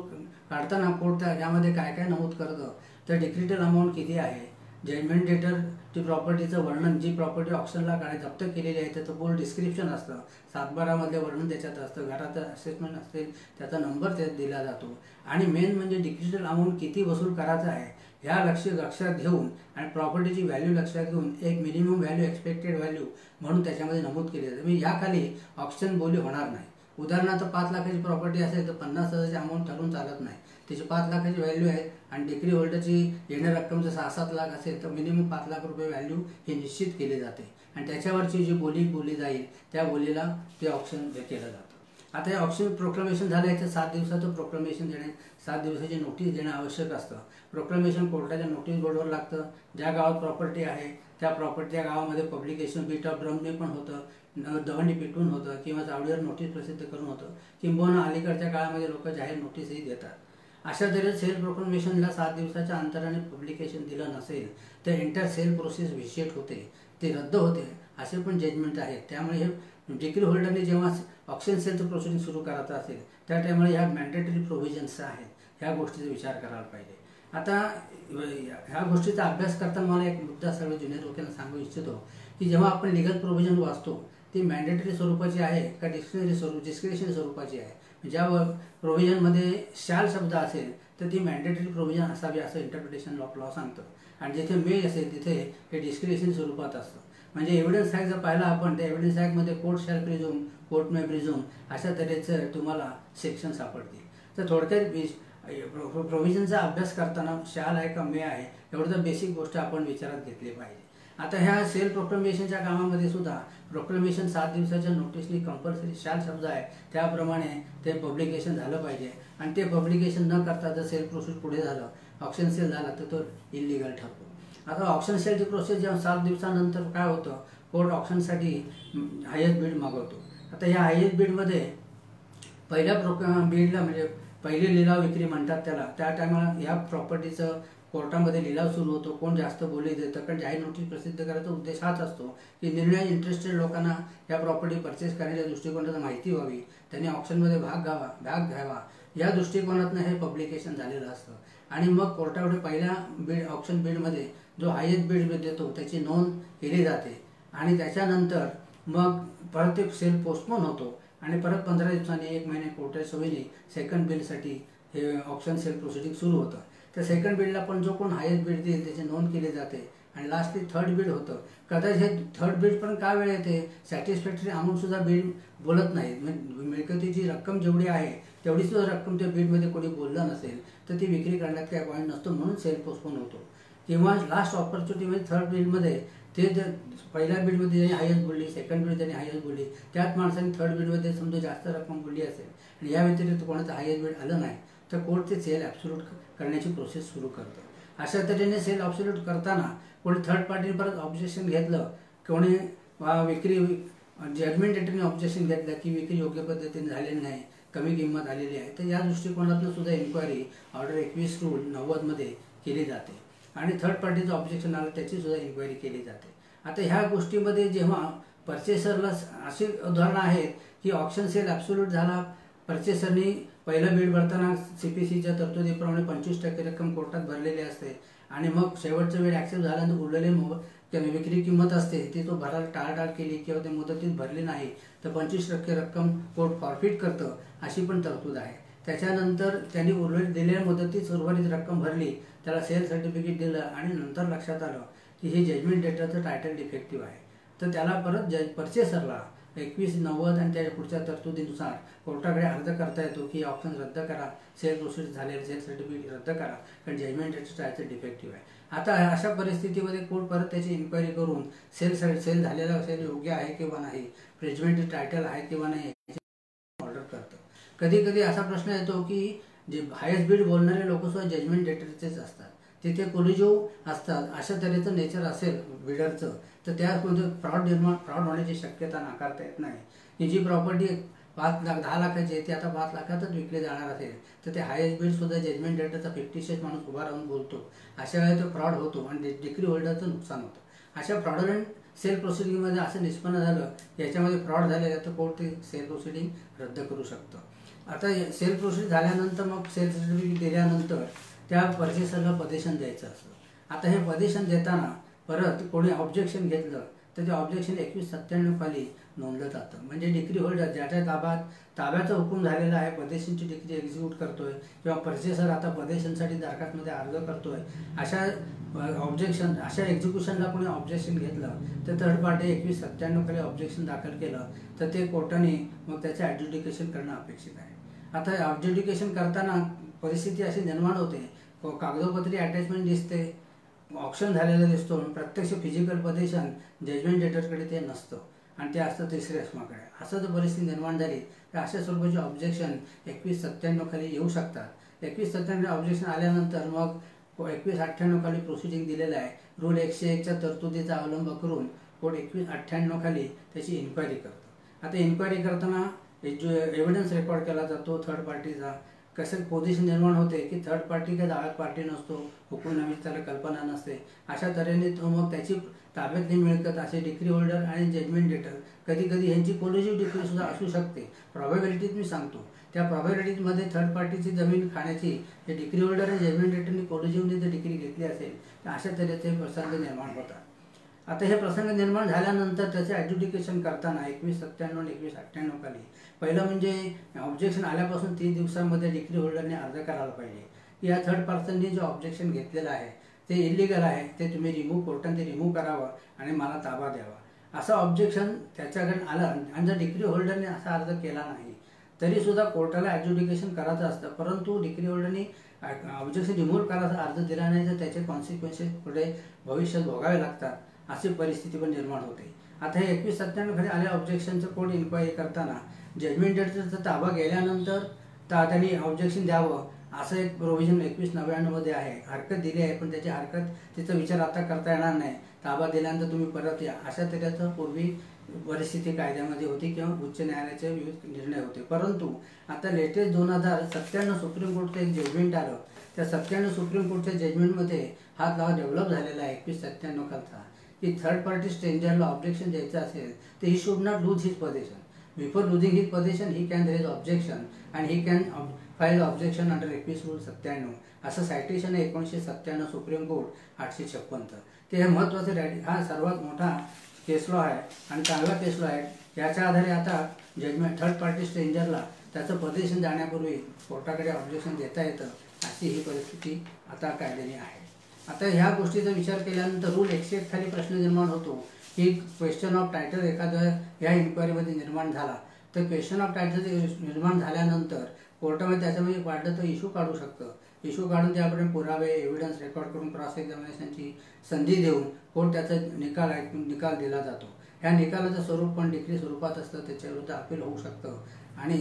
काढताना कोर्ट यामध्ये काय काय नमूद करतं तर डिक्रिटल अमाऊंट किती आहे, जजमेंट डेटरची प्रॉपर्टीचं वर्णन, जी प्रॉपर्टी ऑप्शनला जप्त केलेली आहे त्याचं पूर्ण डिस्क्रिप्शन असतं, 7/12 वर्णन त्याच्यात असतं, घराचं असेसमेंट असेल त्याचा नंबर त्यात दिला जातो आणि मेन म्हणजे डिक्रिटल अमाऊंट किती वसूल करायचं आहे ह्या लक्षात घेऊन आणि प्रॉपर्टीची व्हॅल्यू लक्षात घेऊन एक मिनिमम व्हॅल्यू एक्सपेक्टेड व्हॅल्यू म्हणून त्याच्यामध्ये नमूद केली जाते. म्हणजे याखाली ऑप्शन बोली होणार नाही. उदाहरणार्थ 5 लाखाची प्रॉपर्टी असेल तर 50,000ची अमाऊंट ठरवून चालत नाही, त्याची 5 लाखाची व्हॅल्यू आहे आणि डिग्री होल्डरची येण्या रक्कम जर 6-7 लाख असेल तर मिनिमम 5 लाख रुपये व्हॅल्यू हे निश्चित केले जाते आणि त्याच्यावरची जी बोली जाईल त्या बोलीला ते ऑप्शन केलं जातं. आता हे ऑप्शन प्रोक्लेमेशन झालं तर 7 दिवसाचं प्रोक्लेमेशन देणे, 7 दिवसाची नोटीस देणं आवश्यक असतं. प्रोक्लेमेशन कोर्टाच्या नोटीस बोर्डवर लागतं. ज्या गावात प्रॉपर्टी आहे त्या प्रॉपर्टीच्या गावामध्ये पब्लिकेशन बीट ऑफ ड्रमने पण होतं, दवंडी पिटून होतं किंवा चावडीवर नोटीस प्रसिद्ध करून होतं, किंबहुना अलीकडच्या काळामध्ये लोक जाहीर नोटीसही देतात. अशा तऱ्हेने सेल प्रोक्लेमेशनला 7 दिवसाच्या अंतराने पब्लिकेशन दिलं नसेल तर एंटायर सेल प्रोसेस व्हिशिएट होते, ते रद्द होते, असे पण जजमेंट आहेत. त्यामुळे हे डिग्री होल्डरने जेव्हा ऑप्शन सेलचं प्रोसिडिंग सुरू करायचं असेल त्या टायमाला ह्या मॅन्डेटरी प्रोव्हिजन्स आहेत, ह्या गोष्टीचा विचार करायला पाहिजे. आता ह्या गोष्टीचा अभ्यास करताना मला एक मुद्दा सर्व ज्युनियर लोकांना सांगू इच्छितो की जेव्हा आपण लिगल प्रोव्हिजन वाचतो ती मॅन्डेटरी स्वरूपाची आहे का डिस्क्रिशनरी स्वरूपाची आहे. ज्या प्रोव्हिजनमध्ये शाल शब्द असेल तर ती मॅन्डेटरी प्रोव्हिजन असावी असं इंटरप्रिटेशन ऑफ लॉ सांगतं आणि जिथे मे असेल तिथे हे डिस्क्रिशनरी स्वरूपात असतं. म्हणजे एव्हिडन्स ॲक्ट जर पाहिला आपण तर एव्हिडन्स ॲक्टमध्ये कोर्ट शॅल प्रिझ्यूम, कोर्ट मे प्रिझ्यूम अशा तऱ्हेचं तुम्हाला सेक्शन सापडतील. तर थोडक्यात प्रोव्हिजनचा अभ्यास करताना शाल आहे का मे आहे एवढं तर बेसिक गोष्ट आपण विचारात घेतली पाहिजे. आता ह्या सेल प्रोक्लेमेशनच्या कामामध्ये सुद्धा प्रोक्लेमेशन 7 दिवसाच्या नोटीसनी कंपल्सरी शाल शब्द आहे त्याप्रमाणे ते पब्लिकेशन झालं पाहिजे आणि ते पब्लिकेशन न करता जर सेल प्रोसेस पुढे झालं, ऑप्शन सेल झाला तर तो इलिगल ठरतो. आता ऑप्शन सेलची प्रोसेस जेव्हा 7 दिवसानंतर काय होतं, कोर्ट ऑप्शनसाठी हायेस्ट बीड मागवतो. आता ह्या हायेस्ट बीडमध्ये पहिल्या बीडला म्हणजे पहिली लिलाव विक्री म्हणतात त्याला, त्या टायमाला ह्या प्रॉपर्टीचं कोर्टामध्ये लिलाव सुरू होतो, कोण जास्त बोली देतं. कारण जाहीर नोटीस प्रसिद्ध करायचा उद्देश हाच असतो की निर्णय इंटरेस्टेड लोकांना या प्रॉपर्टी परचेस करण्याच्या दृष्टिकोनातून माहिती व्हावी, त्यांनी ऑप्शनमध्ये भाग घ्यावा या दृष्टिकोनातून हे पब्लिकेशन झालेलं असतं. आणि मग कोर्टाकडे पहिल्या ऑप्शन बीडमध्ये जो हायेस्ट बीड देतो त्याची नोंद केली जाते आणि त्याच्यानंतर मग परत एक सेल पोस्टपोन होतो आणि परत 15 दिवसांनी 1 महिने कोर्टाच्या सोयीने सेकंड बिलसाठी हे ऑप्शन सेल प्रोसिडिंग सुरू होतं. तर सेकंड बिडला पण जो कोण हायेस्ट बीड देईल त्याची नोंद केली जाते आणि लास्टली थर्ड बीड होतं. कदाचित हे थर्ड बीड पण का वेळ येते, सॅटिस्फॅक्टरी अमाऊंटसुद्धा बीड बोलत नाही. मिळकतीची रक्कम जेवढी आहे तेवढी सुद्धा रक्कम त्या बीडमध्ये कोणी बोललं नसेल तर ती विक्री करण्यात काही पॉईंट नसतो, म्हणून सेल पोस्टपोन होतो. किंवा लास्ट ऑपॉर्च्युनिटीमध्ये थर्ड बीडमध्ये ते जर पहिल्या बीडमध्ये ज्यांनी हायेस्ट बोलली, सेकंड बीड ज्यांनी हायेस्ट बोलली, त्याच माणसाने थर्ड बीडमध्ये समजा जास्त रक्कम बोलली असेल आणि या व्यतिरिक्त कोणाचं हायेस्ट बीड आलं नाही तर कोर्ट ते सेल ॲब्सोल्यूट करण्याची प्रोसेस सुरू करतं. अशा तऱ्हेने सेल ॲब्सोल्यूट करताना कोणी थर्ड पार्टीने परत ऑब्जेक्शन घेतलं, कोणी विक्री जजमेंट डेटरने ऑब्जेक्शन घेतलं की विक्री योग्य पद्धतीने झालेली नाही, कमी किंमत आलेली आहे, तर या दृष्टिकोनातून सुद्धा इन्क्वायरी ऑर्डर 21 रूल 90मध्ये केली जाते आणि थर्ड पार्टीचं ऑब्जेक्शन आलं त्याची सुद्धा इन्क्वायरी केली जाते. आता ह्या गोष्टीमध्ये जेव्हा परचेसरला अशी उदाहरणं आहेत की ऑप्शन सेल ॲब्सोल्यूट झाला, परचेसरनी पहिलं बीड भरताना CPCच्या तरतुदीप्रमाणे 25% रक्कम कोर्टात भरलेली असते आणि मग शेवटचं बीड ॲक्सेप्ट झाल्यानंतर उरलेली विक्री किंमत असते ती तो भरायला टाळाटाळ केली किंवा ते मुदतीत भरली नाही तर 25% रक्कम कोर्ट फॉरफिट करतं, अशी पण तरतूद आहे. त्याच्यानंतर त्यांनी उर्वरित दिलेल्या मुदतीत सुरुवातीत रक्कम भरली, त्याला सेल सर्टिफिकेट दिलं आणि नंतर लक्षात आलं की हे जजमेंट डेटरचं टायटल डिफेक्टिव्ह आहे तर त्याला परत परचेसरला 2190 आणि त्याच्या पुढच्या तरतुदीनुसार कोर्टाकडे अर्ज करता येतो की ऑप्शन रद्द करा, सेल प्रोसेस झालेलं सेल सर्टिफिकेट रद्द करा कारण जजमेंट डेटरचं टायटल डिफेक्टिव्ह आहे. आता अशा परिस्थितीमध्ये कोर्ट परत त्याची इन्क्वायरी करून सेल झालेला सेल योग्य आहे किंवा नाही, जजमेंट टायटल आहे किंवा नाही ऑर्डर करतं. कधी कधी असा प्रश्न येतो की जे हायेस्ट बीड बोलणारे लोक सुद्धा जजमेंट डेटरचेच असतात, तिथे कोलिजिव्ह असतात, अशा तऱ्हेचं नेचर असेल बिल्डरचं, तर त्यामध्ये फ्रॉड होण्याची शक्यता नाकारता येत नाही. ही जी प्रॉपर्टी 5 लाख 10 लाखाची आहे ती आता 5 लाखातच विकली जाणार असेल तर ते हायेस्ट बिड सुद्धा जजमेंट डेटरचा 50 माणूस उभा राहून बोलतो, अशा वेळेला तो फ्रॉड होतो आणि डिक्री होल्डरचं नुकसान होतं. अशा फ्रॉडलंट सेल प्रोसिडिंगमध्ये असं निष्पन्न झालं याच्यामध्ये फ्रॉड झालेला तर कोर्ट ते सेल प्रोसिडिंग रद्द करू शकतं. आता सेल प्रोसिडिंग झाल्यानंतर मग सेल सर्टिफिकेट दिल्यानंतर त्या परचेसरला पजेशन द्यायचं असतं. आता हे पजेशन देताना परत कोणी ऑब्जेक्शन घेतलं तर ते ऑब्जेक्शन 2197 खाली नोंदलं जातं. म्हणजे डिक्री होल्डर ज्याच्या ताब्याचा हुकूम झालेला आहे, पजेशनची डिक्री एक्झिक्यूट करतोय किंवा परचेसर आता पजेशनसाठी दरखास्तमध्ये अर्ज करतोय, अशा ऑब्जेक्शन अशा एक्झिक्युशनला कोणी ऑब्जेक्शन घेतलं तर थर्ड पार्टी 2197 खाली ऑब्जेक्शन दाखल केलं तर ते कोर्टाने मग त्याचं ॲड्ज्युडिकेशन करणं अपेक्षित आहे. आता ॲड्ज्युडिकेशन करताना परिस्थिती अशी निर्माण होते, कागदोपत्री अटॅचमेंट दिसते, ऑप्शन झालेलं दिसतो, प्रत्यक्ष फिजिकल पजेशन जजमेंट डेटरकडे ते नसतं आणि ते असतं तिसऱ्या अस्माकडे. असं जर परिस्थिती निर्माण झाली तर अशा स्वरूपाचे ऑब्जेक्शन 2197 खाली येऊ शकतात. 2197 ऑब्जेक्शन आल्यानंतर मग 2198 खाली प्रोसिडिंग दिलेलं आहे. रूल 101च्या तरतुदीचा अवलंब करून कोर्ट 2198 खाली त्याची इन्क्वायरी करतो. आता इन्क्वायरी करताना एव्हिडन्स रेकॉर्ड केला जातो थर्ड पार्टीचा. कसं पोझिशन निर्माण होते की थर्ड पार्टी काही दाव्यात पार्टी नसतो, हुकूमनाम्याची त्याला कल्पना नसते, अशा तऱ्हेने तो मग त्याची ताब्यातली मिळकत असे डिक्री होल्डर आणि जजमेंट डेटर कधी कधी यांची कोलिजिव्ह डिक्री सुद्धा असू शकते. प्रॉबॅबिलिटीज मी सांगतो, त्या प्रॉबॅबिलिटीजमध्ये थर्ड पार्टीची जमीन खाण्याची हे डिक्री होल्डर आणि जजमेंट डेटरनी कोलिजिव्हने जर डिक्री घेतली असेल तर अशा तऱ्हेचे प्रसंग निर्माण होतात. आता हे प्रसंग निर्माण झाल्यानंतर त्याचे ॲड्ज्युडिकेशन करताना 2197 आणि 2198 खाली पहिलं म्हणजे ऑब्जेक्शन आल्यापासून 30 दिवसांमध्ये डिक्री होल्डरने अर्ज करायला पाहिजे की या थर्ड पर्सननी जे ऑब्जेक्शन घेतलेलं आहे ते इलिगल आहे, ते तुम्ही कोर्टाने ते रिमूव्ह करावं आणि मला ताबा द्यावा, असं ऑब्जेक्शन त्याच्याकडे आलं. आणि जर डिक्री होल्डरने असा अर्ज केला नाही तरी सुद्धा कोर्टाला ॲड्ज्युडिकेशन करायचं असतं, परंतु डिक्री होल्डरनी ऑब्जेक्शन रिमूव्ह करायचा अर्ज दिला नाही तर त्याचे कॉन्सिक्वेन्सेस पुढे भविष्यात भोगावे लागतात, अशी परिस्थिती पण निर्माण होते. आता हे 2197 खाली आल्या ऑब्जेक्शनचं कोर्ट इन्क्वायरी करताना जजमेंट डेटरचा ताबा गेल्यानंतर त्यांनी ऑब्जेक्शन द्यावं असं एक प्रोव्हिजन 2199 मध्ये आहे. हरकत दिली आहे पण त्याची हरकत तिचा विचार आता करता येणार नाही, ताबा दिल्यानंतर तुम्ही परत या, अशा तऱ्हेचं पूर्वी परिस्थिती कायद्यामध्ये होती किंवा उच्च न्यायालयाचे विविध निर्णय होते. परंतु आता लेटेस्ट 2097 सुप्रीम कोर्टचं एक जजमेंट आलं, त्या 97 सुप्रीम कोर्टच्या जजमेंटमध्ये हा लॉ डेव्हलप झालेला आहे 2197 खालचा, की थर्ड पार्टी स्ट्रेंजरला ऑब्जेक्शन द्यायचं असेल तर he should not lose his position. Before losing his position he can raise objection and he can file objection under 21 rule 97 असं सायटेशन आहे 1997 सुप्रीम कोर्ट 856. ते महत्त्वाचं हा सर्वात मोठा केस लॉ आहे आणि चांगला केस लॉ आहे. याच्या आधारे आता जजमेंट थर्ड पार्टी स्ट्रेंजरला त्याचं पोझिशन जाण्यापूर्वी कोर्टाकडे ऑब्जेक्शन देता येतं, अशी ही परिस्थिती आता कायद्याने आहे. आता ह्या गोष्टीचा विचार केल्यानंतर रूल 101 खाली प्रश्न निर्माण होतो की क्वेश्चन ऑफ टायटल एखादं या इन्क्वायरीमध्ये निर्माण झाला तर क्वेश्चन ऑफ टायटल निर्माण झाल्यानंतर कोर्टामध्ये त्याच्यामध्ये वाटलं तर इश्यू काढू शकतं. इश्यू काढून त्यापर्यंत पुरावे एव्हिडन्स रेकॉर्ड करून क्रॉस एक्झामिनेशनची संधी देऊन कोर्ट त्याचा निकाल दिला जातो. ह्या निकालाचं स्वरूप पण डिक्री स्वरूपात असतं, त्याच्याविरुद्ध अपील होऊ शकतं आणि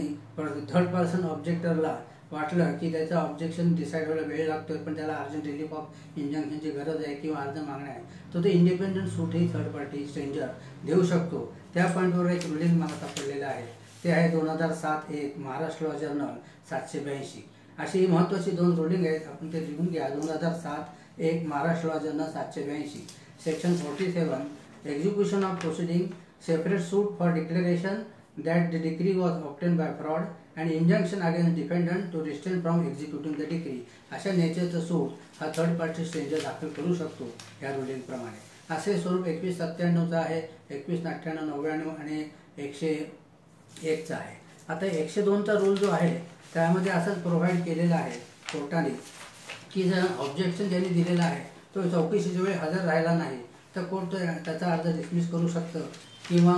थर्ड पर्सन ऑब्जेक्टरला वाटलं की त्याचं ऑब्जेक्शन डिसाईड व्हायला वेळ लागतोय पण त्याला अर्जंट रिलीफ ऑफ इंजंक्शनची गरज आहे किंवा अर्ज मागणं आहे तर ते इंडिपेंडंट सूट ही थर्ड पार्टी स्ट्रेंजर देऊ शकतो. त्या पॉईंटवर एक रुलिंग मला सापडलेलं आहे, ते आहे 2007-1 महाराष्ट्र लॉ जर्नल 782. अशी महत्त्वाची 2 रुलिंग आहेत, आपण ते लिहून घ्या. 2007-1 Maharashtra law journal 782 section 47 execution of proceeding separate suit for declaration that the decree was obtained by fraud and injunction against defendant to restrain from executing the decree. अशा नेचरचं सूट हा थर्ड पार्टी स्ट्रेंजर दाखल करू शकतो या रुलिंग प्रमाणे. असे स्वरूप 2197 आहे, 2198, 99 आणि 101 आहे. आता 102 रूल जो आहे त्यामध्ये असंच प्रोव्हाइड केलेला आहे कोर्टाने की जर ऑब्जेक्शन ज्यांनी दिलेला आहे तो चौकशीच्या वेळी हजर राहिला नाही तर कोर्ट त्याचा अर्ज डिसमिस करू शकतं किंवा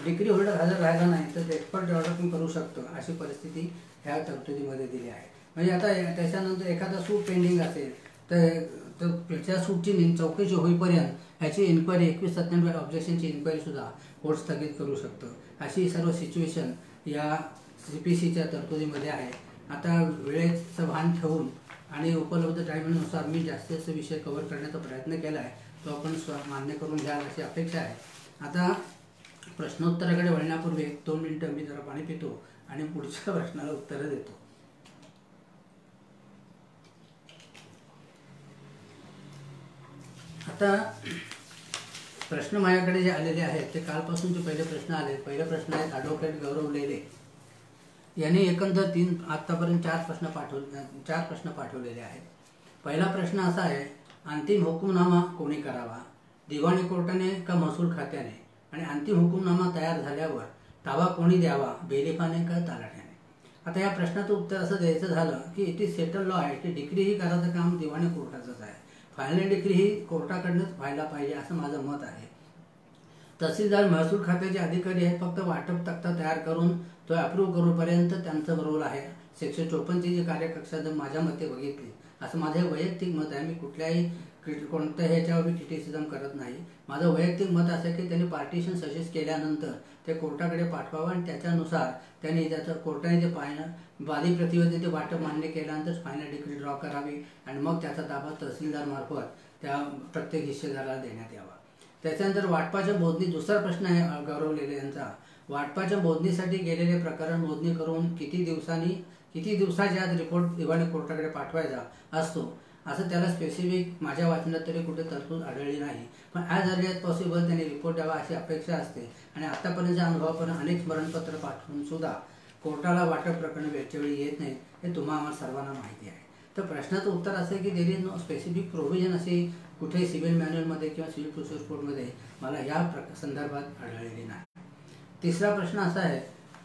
डिक्री होल्डर हजर राहिला नाही तर एक्सपर्ट ऑर्डर पण करू शकतो. अशी परिस्थिती ह्या तरतुदीमध्ये दिली आहे. म्हणजे आता त्याच्यानंतर एखादा सूट पेंडिंग असेल तर त्या सूटची चौकशी होईपर्यंत ह्याची इन्क्वायरी 2197 ऑब्जेक्शनची इन्क्वायरी सुद्धा कोर्ट स्थगित करू शकतं. अशी सर्व सिच्युएशन या CPCच्या तरतुदीमध्ये आहे. आता वेळेचं भान ठेवून आणि उपलब्ध टाईमनुसार मी जास्तीत विषय कव्हर करण्याचा प्रयत्न केला आहे, तो आपण मान्य करून घ्याल अशी अपेक्षा आहे. आता प्रश्नोत्तराकडे वळण्यापूर्वी 2 मिनिटं मी जरा पाणी पितो आणि पुढच्या प्रश्नाला उत्तरं देतो. आता प्रश्न माझ्याकडे जे आलेले आहेत ते कालपासूनचे पहिले प्रश्न आले. पहिले प्रश्न आहेत ॲडव्होकेट गौरव लेले यांनी एकंदर आत्तापर्यंत 4 प्रश्न पाठवलेले आहेत. पहिला प्रश्न असा आहे, अंतिम हुकुमनामा कोणी करावा, दिवाणी कोर्टाने का महसूल खात्याने, आणि अंतिम हुकुमनामा तयार झाल्यावर ताबा कोणी द्यावा, बेलिफाने का तलाठ्याने. आता या प्रश्नाचं उत्तर असं द्यायचं झालं की इट इज सेटल लॉ आहे की डिग्री ही करायचं काम दिवाणी कोर्टाचंच आहे. फायनल डिग्री ही कोर्टाकडनंच व्हायला पाहिजे असं माझं मत आहे. तहसीलदार महसूल खात्याचे अधिकारी आहेत, फक्त वाटप तक्ता तयार करून तो अप्रूव्ह करूपर्यंत त्यांचं रोल आहे. 154ची जी कार्यकक्षा जर माझ्या मते बघितली, असं माझं वैयक्तिक मत आहे. मी कोणत्याही ह्याच्यावर मी क्रिटिसिझम करत नाही. माझं वैयक्तिक मत असं आहे की त्यांनी पार्टिशन सजेस्ट केल्यानंतर ते कोर्टाकडे पाठवावं आणि त्याच्यानुसार त्यांनी त्याचं कोर्टाने जे वादी प्रतिवादी ते वाटप मान्य केल्यानंतर फायनल डिग्री ड्रॉ करावी आणि मग त्याचा ताबा तहसीलदार मार्फत त्या प्रत्येक हिस्सेदाराला देण्यात यावा. त्याच्यानंतर वाटपाच्या मोजणी, दुसरा प्रश्न आहे गौरव लेले यांचा, वाटपाच्या मोजणीसाठी गेलेले प्रकरण मोजणी करून किती दिवसाच्या आत रिपोर्ट दिवाणी कोर्टाकडे पाठवायचा असतो, असं त्याला स्पेसिफिक माझ्या वाचनात तरी कुठे तरतूद आढळली नाही. पण ॲज अर्ली ॲज पॉसिबल त्यांनी रिपोर्ट द्यावा अशी अपेक्षा असते. आणि आतापर्यंतच्या अनुभवापर्यंत अनेक स्मरणपत्र पाठवून सुद्धा कोर्टाला वाटप प्रकरण वेळच्या वेळी येत नाही, हे आम्हाला सर्वांना माहिती आहे. तर प्रश्नाचं उत्तर असं आहे की there is no specific provision अशी कुठेही सिव्हिल मॅन्युअलमध्ये किंवा सिव्हिल प्रोसेस कोडमध्ये मला या संदर्भात आढळलेली नाही. तिसरा प्रश्न असा आहे,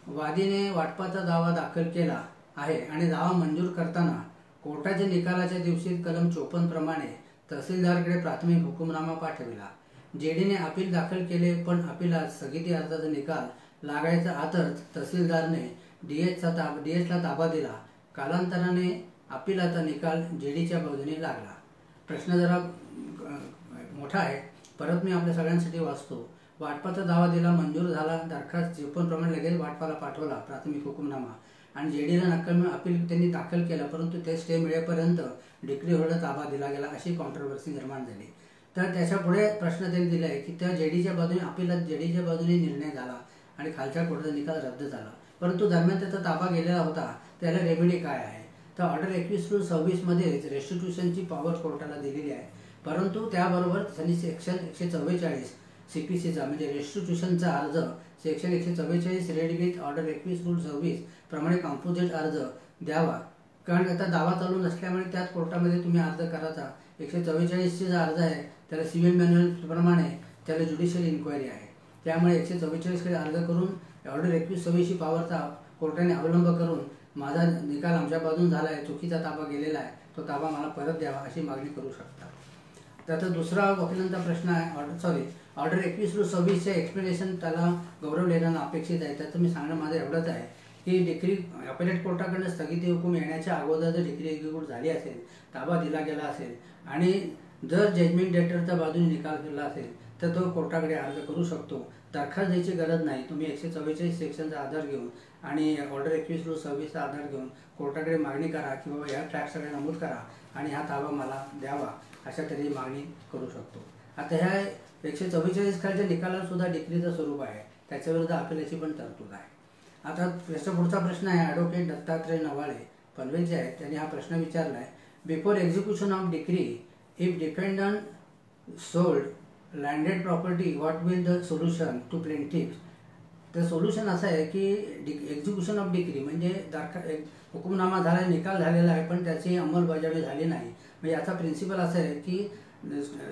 वादीने वाटपाचा दावा दाखल केला आहे आणि दावा मंजूर करताना कोर्टाच्या निकालाच्या दिवशी कलम 54 प्रमाणे तहसीलदारकडे प्राथमिक हुकुमनामा पाठविला. जेडीने अपील दाखल केले, पण अपिलात स्थगिती अर्जाचा निकाल लागायचा आतच तहसीलदारने डीएसला ताबा दिला. कालांतराने अपिलाचा निकाल जेडीच्या बाजूने लागला. प्रश्न जरा मोठा आहे, परत मी आपल्या सगळ्यांसाठी वाचतो. वाटपाचा दावा दिला, मंजूर झाला, दरखास्त 54 प्रमाणे लगेच वाटपाला पाठवला प्राथमिक हुकुमनामा आणि जेडीला नक्कल मिळून अपील त्यांनी दाखल केला, परंतु ते स्टे मिळेपर्यंत डिक्री होल्डर ताबा दिला गेला, अशी कॉन्ट्रोवर्सी निर्माण झाली. तर त्याच्या पुढे प्रश्न त्यांनी दिला आहे की त्या जेडीच्या बाजूने अपिलात जेडीच्या बाजूने निर्णय झाला आणि खालच्या कोर्टाचा निकाल रद्द झाला, परंतु दरम्यान त्याचा ताबा गेलेला होता, त्याला रेमेडी काय आहे. तर ऑर्डर 21/26 मध्येच रेस्टिट्यूशनची पॉवर कोर्टाला दिलेली आहे, परंतु त्याबरोबर त्यांनी सेक्शन 144 CPCचा म्हणजे रेस्टिट्यूशनचा अर्ज सेक्शन 144 रेड विथ ऑर्डर 21/26 प्रमाणे कॉम्पोजिट अर्ज द्यावा. कारण आता दावा चालू नसल्यामुळे त्याच कोर्टामध्ये तुम्ही अर्ज करायचा. 144चे जो अर्ज आहे त्याला सिव्हिल मॅन्युअल प्रमाणे त्याला ज्युडिशियल इन्क्वायरी आहे, त्यामुळे 144कडे अर्ज करून ऑर्डर 21/26 पॉवरचा कोर्टाने अवलंब करून माझा निकाल आमच्या बाजून झाला आहे, चुकीचा ताबा गेलेला आहे, तो ताबा मला परत द्यावा अशी मागणी करू शकतात. त्याचा दुसरा वकिलांचा प्रश्न आहे, ऑर्डर 21/26चे एक्सप्लेनेशन त्याला गौरव लेल्यांना अपेक्षित आहे. त्याचं मी सांगणं माझं एवढंच आहे की डिग्री अपेलेट कोर्टाकडनं स्थगिती हुकूम येण्याच्या अगोदर जर डिग्री एक्झिक्यूट झाली असेल, ताबा दिला गेला असेल आणि जर जजमेंट डेटरच्या बाजूने निकाल केला असेल तर तो कोर्टाकडे अर्ज करू शकतो. दरखास्त द्यायची गरज नाही. तुम्ही 144 सेक्शनचा आधार घेऊन आणि ऑर्डर 21/26चा आधार घेऊन कोर्टाकडे मागणी करा की बाबा ह्या फॅक्ट सगळे नमूद करा आणि हा ताबा मला द्यावा, अशा तऱ्हेची मागणी करू शकतो. आता ह्या 144 खालच्या निकालात सुद्धा डिक्रीचं स्वरूप आहे, त्याच्याविरुद्ध अपिलाची पण तरतूद आहे. आता त्याचा पुढचा प्रश्न आहे ॲडव्होकेट दत्तात्रय नवाळे पनवेल जे आहेत त्यांनी हा प्रश्न विचारला आहे, before execution of decree if defendant sold landed property what will the solution to plaintiff. तर सोल्युशन असं आहे की एक्झिक्युशन ऑफ डिक्री म्हणजे हुकुमनामा झाला, निकाल झालेला आहे, पण त्याची अंमलबजावणी झाली नाही. म्हणजे याचा प्रिन्सिपल असं आहे की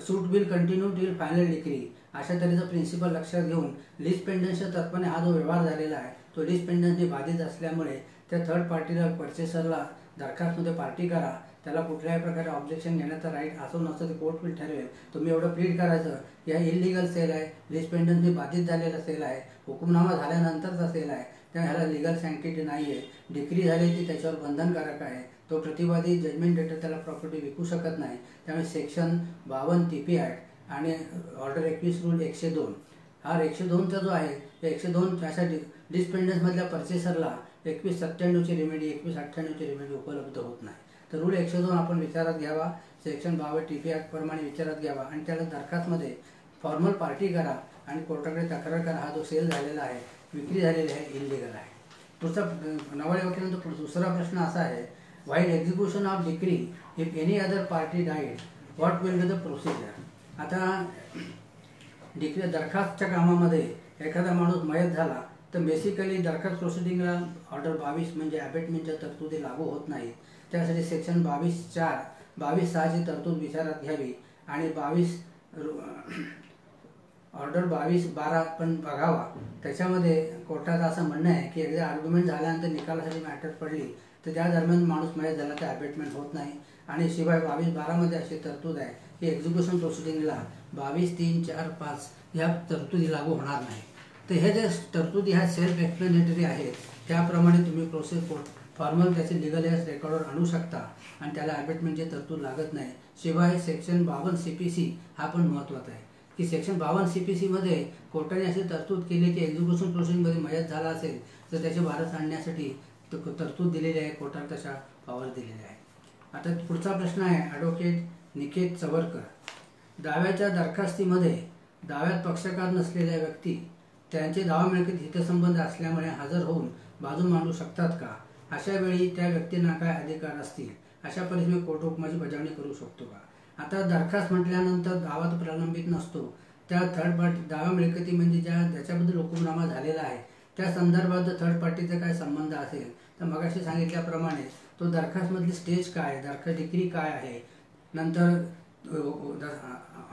suit will continue till final decree, अशा तऱ्हेचा प्रिन्सिपल लक्षात घेऊन लीज पेंडन्सच्या तत्वाने हा जो व्यवहार झालेला आहे तो लीज पेंडन्सने बाधित असल्यामुळे त्या थर्ड पार्टीला परचेसरला दरखास्तमध्ये पार्टी करा, त्याला कुठल्याही प्रकारे ऑब्जेक्शन घेण्याचा राईट असं नसतं, ते कोर्ट विल ठरवेल. तुम्ही एवढं प्लीड करायचं की हा इलिगल सेल आहे, लीज पेंडन्सने बाधित झालेला सेल आहे, हुकुमनामा झाल्यानंतरचा सेल आहे, त्यामुळे ह्याला लिगल सँक्टिटी नाही आहे, डिक्री झाली ती त्याच्यावर बंधनकारक आहे, तो प्रतिवादी जजमेंट डेटर त्याला प्रॉपर्टी विकू शकत नाही. त्यामुळे सेक्शन 52 TP ॲक्ट आणि ऑर्डर 21 रूल 102 हा 102चा जो आहे 102 त्यासाठी लीज पेंडन्समधल्या परचेसरला 2197ची रेमेडी 2198ची रेमेडी उपलब्ध होत नाही. तर रूल 102 आपण विचारात घ्यावा, सेक्शन 22 TP ॲक्ट प्रमाणे विचारात घ्यावा आणि त्याला दरखास्तमध्ये फॉर्मल पार्टी करा आणि कोर्टाकडे तक्रार करा. हा जो सेल झालेला आहे, विक्री झालेली आहे, इलिगल आहे. पुढचा 9व्या वकिलांचा दुसरा प्रश्न असा आहे, while execution of decree if any other party died what will be the procedure. आता डिक्री दरखास्तच्या कामामध्ये एखादा माणूस मयत झाला तर बेसिकली दरखास्त प्रोसिडिंगला ऑर्डर 22 म्हणजे अबेटमेंटच्या तरतुदी लागू होत नाहीत. त्यासाठी सेक्शन 22(4) 22(6) तरतूद विचारात घ्यावी आणि ऑर्डर 22(12) पण बघावा. त्याच्यामध्ये कोर्टाचं असं म्हणणं आहे की एकदा आर्ग्युमेंट झाल्यानंतर निकालासाठी मॅटर पडली तर त्या दरम्यान माणूस मयत झाला तर अबेटमेंट होत नाही. आणि शिवाय 22(12) अशी तरतूद आहे की एक्झिक्युशन प्रोसिडिंगला 22(3), 4, 5 या तरतुदी लागू होणार नाही. तर हे जे तरतुदी ह्या सेल्फ एक्सप्लेनेटरी आहेत, त्याप्रमाणे तुम्ही प्रोसेस फॉर्मल त्याचे लिगल रेकॉर्डवर आणू शकता आणि त्याला अबेटमेंटची तरतूद लागत नाही. शिवाय सेक्शन 52 CPC हा पण महत्त्वाचा आहे की सेक्शन 52 CPC मध्ये कोर्टाने अशी तरतूद केली की एक्झिक्युशन प्रोसिडिंगमध्ये मयत झाला असेल तर त्याचे वारस आणण्यासाठी तरतूद दिलेली आहे, कोर्टाने तशा पॉवर दिलेल्या आहे. आता पुढचा प्रश्न आहे ॲडव्होकेट निकेत चवरकर. दाव्याच्या दरखास्तीमध्ये दाव्यात पक्षकार नसलेल्या व्यक्ती त्यांचे दावा मिळकत हितसंबंध असल्यामुळे हजर होऊन बाजू मांडू शकतात का? अशा वेळी त्या व्यक्तींना काय अधिकार असतील? अशा परिस्थितीत कोर्ट हुकुमाची बजावणी करू शकतो का? आता दरखास्त म्हटल्यानंतर दावा तर प्रलंबित नसतो. त्या थर्ड पार्टी दावा मिळकती म्हणजे ज्याच्याबद्दल हुकुमनामा झालेला आहे त्या संदर्भात थर्ड पार्टीचा काय संबंध असेल तर मगाशी सांगितल्याप्रमाणे तो दरखास्तमधली स्टेज काय, दरखास्त डिग्री काय आहे, नंतर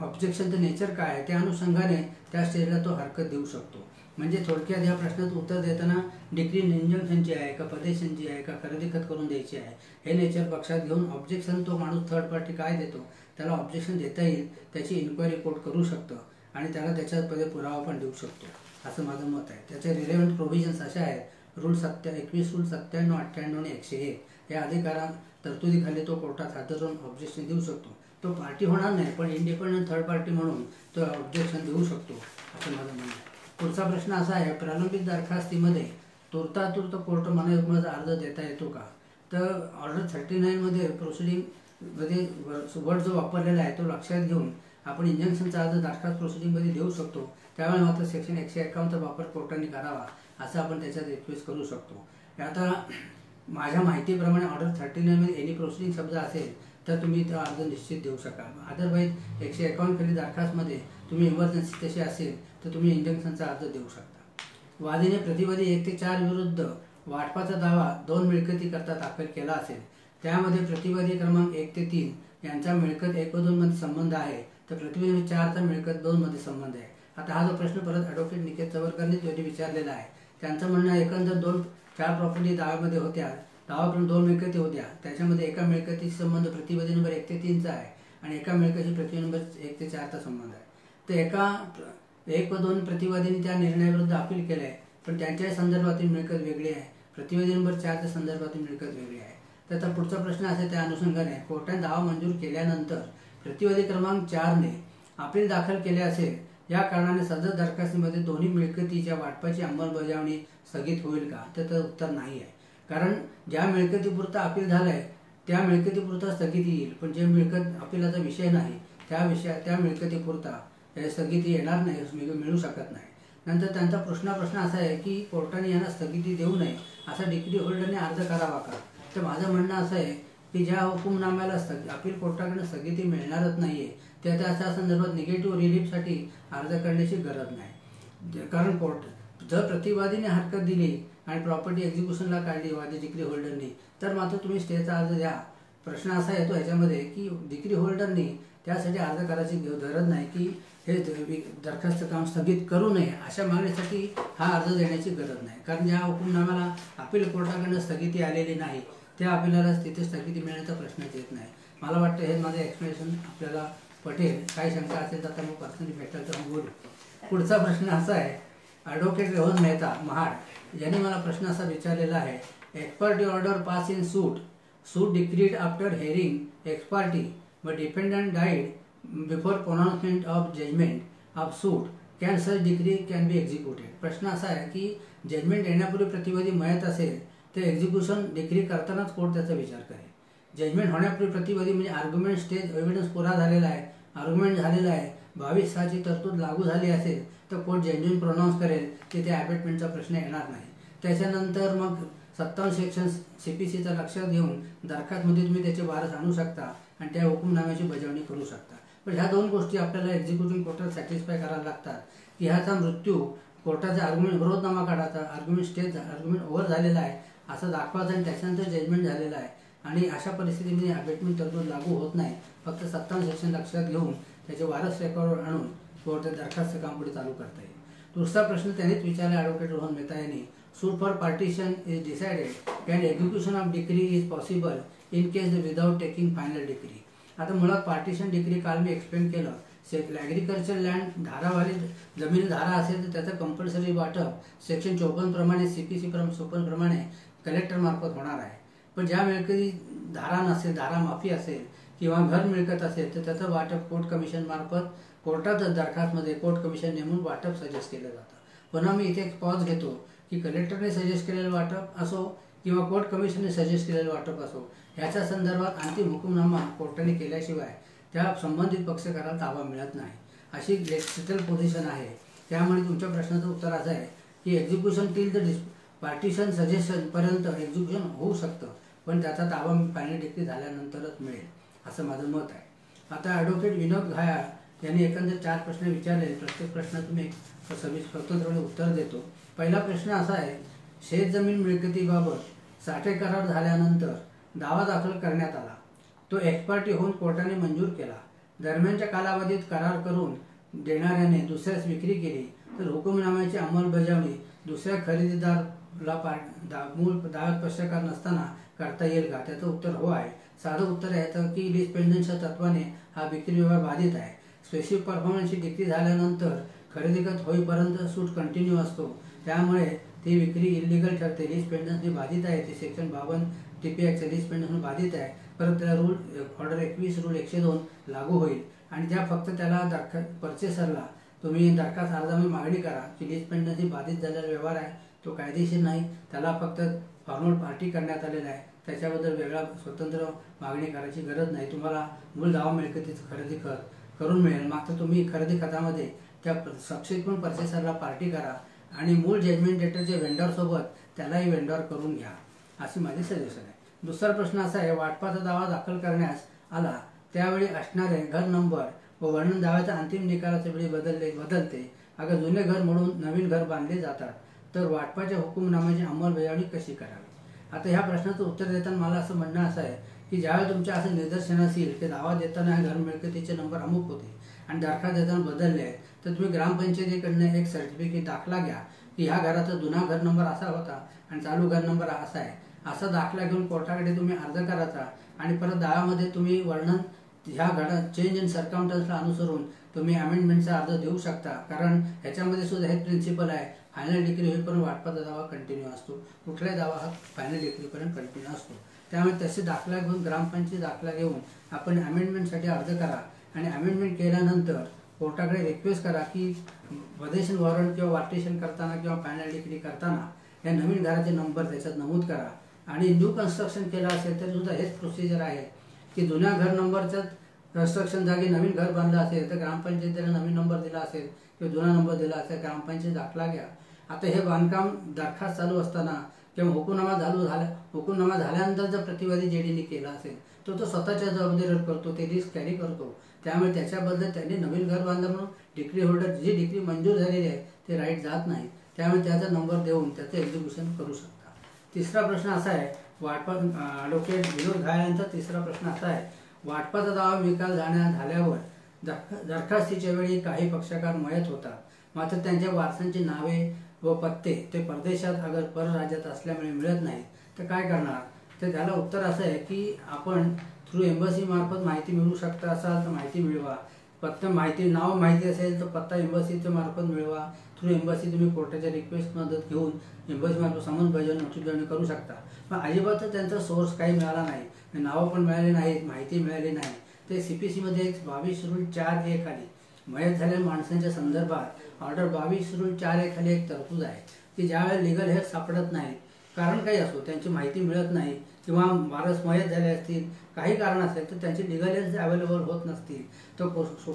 ऑब्जेक्शनचं नेचर काय आहे, त्या अनुषंगाने त्या स्टेजला तो हरकत देऊ शकतो. म्हणजे थोडक्यात या प्रश्नाचं उत्तर देताना डिग्री इंजंक्शनची आहे का, पदेशनची आहे का, खरेदी खत करून द्यायची आहे, हे नेचर पक्षात घेऊन ऑब्जेक्शन तो माणूस थर्ड पार्टी काय देतो त्याला ऑब्जेक्शन देता येईल, त्याची इन्क्वायरी कोर्ट करू शकतं आणि त्याला त्याच्यामध्ये पुरावा पण देऊ शकतो, असं माझं मत आहे. त्याचे रिलेव्हंट प्रोव्हिजन्स अशा आहेत, रूल 21 रूल 97, 98 आणि 101 या अधिकारात तरतुदीखाली तो कोर्टात हजर राहून ऑब्जेक्शन देऊ शकतो. तो पार्टी होणार नाही पण इंडिपेंडंट थर्ड पार्टी म्हणून तो ऑब्जेक्शन देऊ शकतो, असं माझं म्हणणं आहे. पुढचा प्रश्न असा आहे, प्रलंबित दरखास्तीमध्ये तुर्तातुर्त कोर्ट मनोहुकुमाचा अर्ज देता येतो का? तर ऑर्डर 39 मध्ये प्रोसिडिंगमध्ये वर्ड जो वापरलेला आहे तो लक्षात घेऊन आपण इंजंक्शनचा अर्ज दरखास्त प्रोसिडिंगमध्ये देऊ शकतो. त्यावेळी मात्र सेक्शन 151चा वापर कोर्टाने करावा असं आपण त्याच्यात रिक्वेस्ट करू शकतो. आता माझ्या माहितीप्रमाणे ऑर्डर 39 मध्ये एनी प्रोसिडिंग शब्द असेल तर तुम्ही तो अर्ज निश्चित देऊ शकाल. अदरवाईज 151 खाली दरखास्तमध्ये तुम्ही इमर्जन्सी तशी असेल तर तुम्ही इंजंक्शनचा अर्ज देऊ शकता. वादीने प्रतिवादी 1 ते 4 विरुद्ध वाटपाचा दावा 2 मिळकती करता दाखल केला असेल, त्यामध्ये प्रतिवादी क्रमांक 1 ते 3 यांचा मिळकत 1 व 2 मध्ये संबंध आहे तर प्रतिवादी 4चा मिळकत 2 मध्ये संबंध आहे. आता हा जो प्रश्न परत ॲडव्होकेट निकेत चवरकरने विचारलेला आहे. त्यांचं म्हणणं एकंदर 4 प्रॉपर्टी दाव्यामध्ये होत्या, दावाकडून 2 मिळकती होत्या, त्याच्यामध्ये एका मिळकतीशी संबंध प्रतिवादी नंबर 1 ते 3चा आहे आणि एका मिळकतीशी प्रतिवादी नंबर 1 ते 4चा संबंध आहे. तर 1 व 2 प्रतिवादींनी त्या निर्णयाविरुद्ध अपील केलं आहे पण त्यांच्या संदर्भातील मिळकत वेगळी आहे, प्रतिवादी नंबर 4च्या संदर्भातील मिळकत वेगळी आहे. तर आता पुढचा प्रश्न असेल त्या अनुषंगाने कोर्टाने दावा मंजूर केल्यानंतर प्रतिवादी क्रमांक 4ने अपील दाखल केले असेल, या कारणाने सदर दरखास्तीमध्ये दोन्ही मिळकतीच्या वाटपाची अंमलबजावणी स्थगित होईल का? तर त्याचं उत्तर नाही आहे. कारण ज्या मिळकतीपुरता अपील झालंय त्या मिळकतीपुरता स्थगिती येईल, पण जे मिळकत अपीलाचा विषय नाही त्या मिळकतीपुरता स्थगिती येणार नाही, मिळू शकत नाही. नंतर त्यांचा प्रश्न असा आहे की कोर्टाने यांना स्थगिती देऊ नये असा डिग्री होल्डरने अर्ज करावा का? तर माझं म्हणणं असं आहे की ज्या हुकुमनाम्याला अपील कोर्टाकडून स्थगिती मिळणारच नाहीये त्या संदर्भात निगेटिव्ह रिलीफसाठी अर्ज करण्याची गरज नाही. कारण कोर्ट जर प्रतिवादीने हरकत दिली आणि प्रॉपर्टी एक्झिक्युशनला काढली वादी डिग्री होल्डरनी तर मात्र तुम्ही स्टेचा अर्ज द्या. प्रश्न असा येतो ह्याच्यामध्ये की डिग्री होल्डरनी त्यासाठी अर्ज करायची गरज नाही की हे दरखास्त काम स्थगित करू नये अशा मागणीसाठी हा अर्ज देण्याची गरज नाही. कारण ज्या हुकुमनाम्याला अपील कोर्टाकडून स्थगिती आलेली नाही त्या अपीलाला तिथे स्थगिती मिळण्याचा प्रश्नच येत नाही. मला वाटतं हे माझं एक्सप्लेनेशन आपल्याला पटेल. काही शंका असेल तर मग पर्सनली भेटेल तर बोलू. पुढचा प्रश्न असा आहे, ॲडव्होकेट रोहन मेहता महाड यांनी मला प्रश्न असा विचारलेला आहे, expertise order pass in suit decreed after hearing expertise but defendant died before pronouncement of judgment of suit, can such decree can be executed? प्रश्न असा आहे की जजमेंट येण्यापूर्वी प्रतिवादी मयत असेल तर एक्झिक्युशन डिक्री करतानाच कोर्ट त्याचा विचार करेल. जजमेंट होण्यापूर्वी प्रतिवादी म्हणजे आर्ग्युमेंट स्टेज एव्हिडन्स पुरा झालेला आहे, आर्ग्युमेंट झालेला आहे, 22(6) तरतूद लागू झाली असेल तर कोर्ट जेन्युइन प्रोनाऊन्स करेल की ते अबॅटमेंटचा प्रश्न येणार नाही. त्याच्यानंतर मग 57 सेक्शन CPCचा लक्षात घेऊन दरखास्तमध्ये तुम्ही त्याचे वारस आणू शकता आणि त्या हुकुमनाम्याची बजावणी करू शकता. पण ह्या दोन गोष्टी आपल्याला एक्झिक्युटिव्ह कोर्टात सॅटिस्फाय करायला लागतात की ह्याचा मृत्यू कोर्टाचा आर्ग्युमेंट विरोधनामा काढायचा, आर्ग्युमेंट स्टेज आर्ग्युमेंट ओव्हर झालेला आहे असं दाखवायचं आणि त्याच्यानंतर जजमेंट झालेलं आहे आणि अशा परिस्थितीमध्ये अबॅटमेंट तरतूद लागू होत नाही. फक्त 57 सेक्शन लक्षात घेऊन त्याचे वारस रेकॉर्डवर आणून कोर्ट दरखास्त काम पुढे चालू करता येईल. दुसरा प्रश्न त्यांनीच विचारला ॲडव्होकेट रोहन मेहता यांनी. Suit for partition is decided and execution of decree is possible in case without taking final decree. आता मुळात पार्टिशन डिक्री काल मी एक्सप्लेन केलं. ॲग्रिकल्चर लँड धारावाली जमीन धारा असेल तर त्याचं कंपल्सरी वाटप सेक्शन 54 प्रमाणे CPC प्रमाणे कलेक्टर मार्फत होणार आहे. पण ज्या मिळकती धारा नसेल, धारा माफी असेल किंवा घर मिळकत असेल तर त्याचं वाटप कोर्ट कमिशन मार्फत कोर्टाच्या दरखास्तमध्ये कोर्ट कमिशन नेमून वाटप सजेस्ट केलं जातं. पुन्हा मी इथे एक पॉज घेतो की कलेक्टरने सजेस्ट केलेलं वाटप असो किंवा कोर्ट कमिशनने सजेस्ट केलेलं वाटप असो, ह्याच्या संदर्भात अंतिम हुकुमनामा कोर्टाने केल्याशिवाय त्या संबंधित पक्षकाराला ताबा मिळत नाही, अशी सेटल पोझिशन आहे. त्यामुळे तुमच्या प्रश्नाचं उत्तर असं आहे की एक्झिक्युशन टिल द पार्टिशन सजेशनपर्यंत एक्झिक्युशन होऊ शकतं, पण त्याचा ताबा फायनल डिक्री झाल्यानंतरच मिळेल असं माझं मत आहे. आता ॲडव्होकेट विनोद घायाळ यांनी एकंदर 4 प्रश्न विचारले. प्रत्येक प्रश्नाचं मी स्वतंत्रपणे उत्तर देतो. पहिला प्रश्न असा आहे, शेतजमीन मिळकतीबाबत साठे करार झाल्यानंतर दावा दाखल करण्यात आला. तो एक्सपार्टी होऊन कोर्टाने मंजूर केला. दरम्यानच्या कालावधीत करार करून देणाऱ्याने दुसऱ्यास विक्री केली तर हुकुमनाम्याची अंमलबजावणी दुसऱ्या खरेदीदाराला मूळ दाव्यात पक्षकार नसताना करता येईल का? त्याचं उत्तर हो आहे. साधं उत्तर आहे की लीज पेंडन्सच्या तत्वाने हा विक्री व्यवहार बाधित आहे. स्पेसिफिक परफॉर्मन्सची डिक्री झाल्यानंतर खरेदीखत होईपर्यंत सूट कंटिन्यू असतो, त्यामुळे ती विक्री इलिगल ठरते. लीज पेंडन्सनी बाधित आहे, ती सेक्शन 52 TP ॲक्टच्या लीज पेंडन्स बाधित आहे. परत त्याला रूल ऑर्डर 21 रूल 102 लागू होईल आणि त्या फक्त त्याला परचेसरला तुम्ही दरखास्त अर्जामध्ये मागणी करा की लीज पेंडन्सनी बाधित झालेला व्यवहार आहे, तो कायदेशीर नाही, त्याला फक्त फॉर्मल पार्टी करण्यात आलेला आहे, त्याच्याबद्दल वेगळा स्वतंत्र मागणी करायची गरज नाही. तुम्हाला मूळ दावा मिळकतीचं खरेदी खत करून मिळेल. मात्र तुम्ही खरेदी खतामध्ये त्या सबसिक्वेंट परचेसरला पार्टी करा आणि मूळ जजमेंट डेटरच्या व्हेंडरसोबत त्यालाही व्हेंडर करून घ्या, अशी माझी सजेशन आहे. दुसरा प्रश्न असा आहे, वाटपाचा दावा दाखल करण्यास आला त्यावेळी असणारे घर नंबर व वर्णन दाव्याच्या अंतिम निकालाच्या वेळी बदलते. अगर जुने घर म्हणून नवीन घर बांधले जातात तर वाटपाच्या हुकुमनाम्याची अंमलबजावणी कशी करावी? आता ह्या प्रश्नाचं उत्तर देताना मला असं म्हणणं असं आहे की ज्यावेळी तुमच्या असं निदर्शनास येईल की दावा देताना घर मिळकतीचे नंबर अमुक होते आणि दरखास्त देताना बदलले आहे, तर तुम्ही ग्रामपंचायतीकडनं एक सर्टिफिकेट दाखला घ्या की ह्या घराचा जुना घर नंबर असा होता आणि चालू घर नंबर असा आहे, असा दाखला घेऊन कोर्टाकडे तुम्ही अर्ज करायचा आणि परत दाव्यामध्ये तुम्ही वर्णन ह्या घरात चेंज इन सर्कमस्टन्सला अनुसरून तुम्ही अमेंडमेंटचा अर्ज देऊ शकता. कारण ह्याच्यामध्ये सुद्धा हे प्रिन्सिपल आहे, फायनल डिग्री होईपर्यंत वाटपाचा दावा कंटिन्यू असतो, कुठलाही दावा हा फायनल डिग्रीपर्यंत कंटिन्यू असतो. त्यामुळे तसे दाखला घेऊन ग्रामपंचायत दाखला घेऊन आपण अमेंडमेंटसाठी अर्ज करा आणि अमेंडमेंट केल्यानंतर कोर्टाकडे रिक्वेस्ट करा की पजेशन वॉरंट किंवा वार्टिशन करताना किंवा फायनल डिग्री करताना या नवीन घराचे नंबर त्याच्यात नमूद करा. आणि न्यू कन्स्ट्रक्शन केलं असेल तरी सुद्धा हेच प्रोसिजर आहे की जुन्या घर नंबरच्याच कन्स्ट्रक्शन जागी नवीन घर बांधलं असेल तर ग्रामपंचायतीला नवीन नंबर दिला असेल किंवा जुना नंबर दिला असेल ग्रामपंचायत दाखला घ्या. आता हे बांधकाम दरखास्त चालू असताना किंवा हुकुमनामा झाल्यानंतर जर प्रतिवादी जेडीने केला असेल तो स्वतःच्या जबाबदारीवर करतो, ते रिस्क कॅरी करतो. त्यामुळे त्याच्याबद्दल त्यांनी नवीन घर बांधलं म्हणून डिग्री होल्डर जी डिग्री मंजूर झालेली आहे ते राईट जात नाही, त्यामुळे त्याचा नंबर देऊन त्याचं एक्झिक्युशन करू शकता. तिसरा प्रश्न असा आहे, ॲडव्होकेट विनोद घायाळ यांचा तिसरा प्रश्न असा आहे, वाटपाचा दावा निकाल झाल्यावर दरखास्तीच्या वेळी काही पक्षकार मयत होतात, मात्र त्यांच्या वारसांची नावे व पत्ते ते परदेशात अगर परराज्यात असल्यामुळे मिळत नाही तर काय करणार? तर त्याला उत्तर असं आहे की आपण थ्रू एम्बसी मार्फत माहिती मिळवू शकता असाल तर माहिती मिळवा. पत्ता माहिती नाव माहिती असेल तर पत्ता एम्बसीच्या मार्फत मिळवा. थ्रू एम्बसी तुम्ही कोर्टाच्या रिक्वेस्ट मदत घेऊन एम्बसी मार्फत समन्स बजावणी नोटीस करू शकता. पण अजिबातच त्यांचा सोर्स काही मिळाला नाही, नावं पण मिळाली नाहीत, माहिती मिळाली नाही. ते CPCमध्ये 22 रूल 4A खाली मयत झालेल्या माणसांच्या संदर्भात ऑर्डर 22 रूल 4A खाली एक तरतूद आहे की ज्यावेळेला लिगल हेल्थ सापडत नाही कारण काही असो, त्यांची माहिती मिळत नाही किंवा वारस मयत झाले असतील, काही कारण असेल तर त्यांची लिगल एज अवेलेबल होत नसतील, तर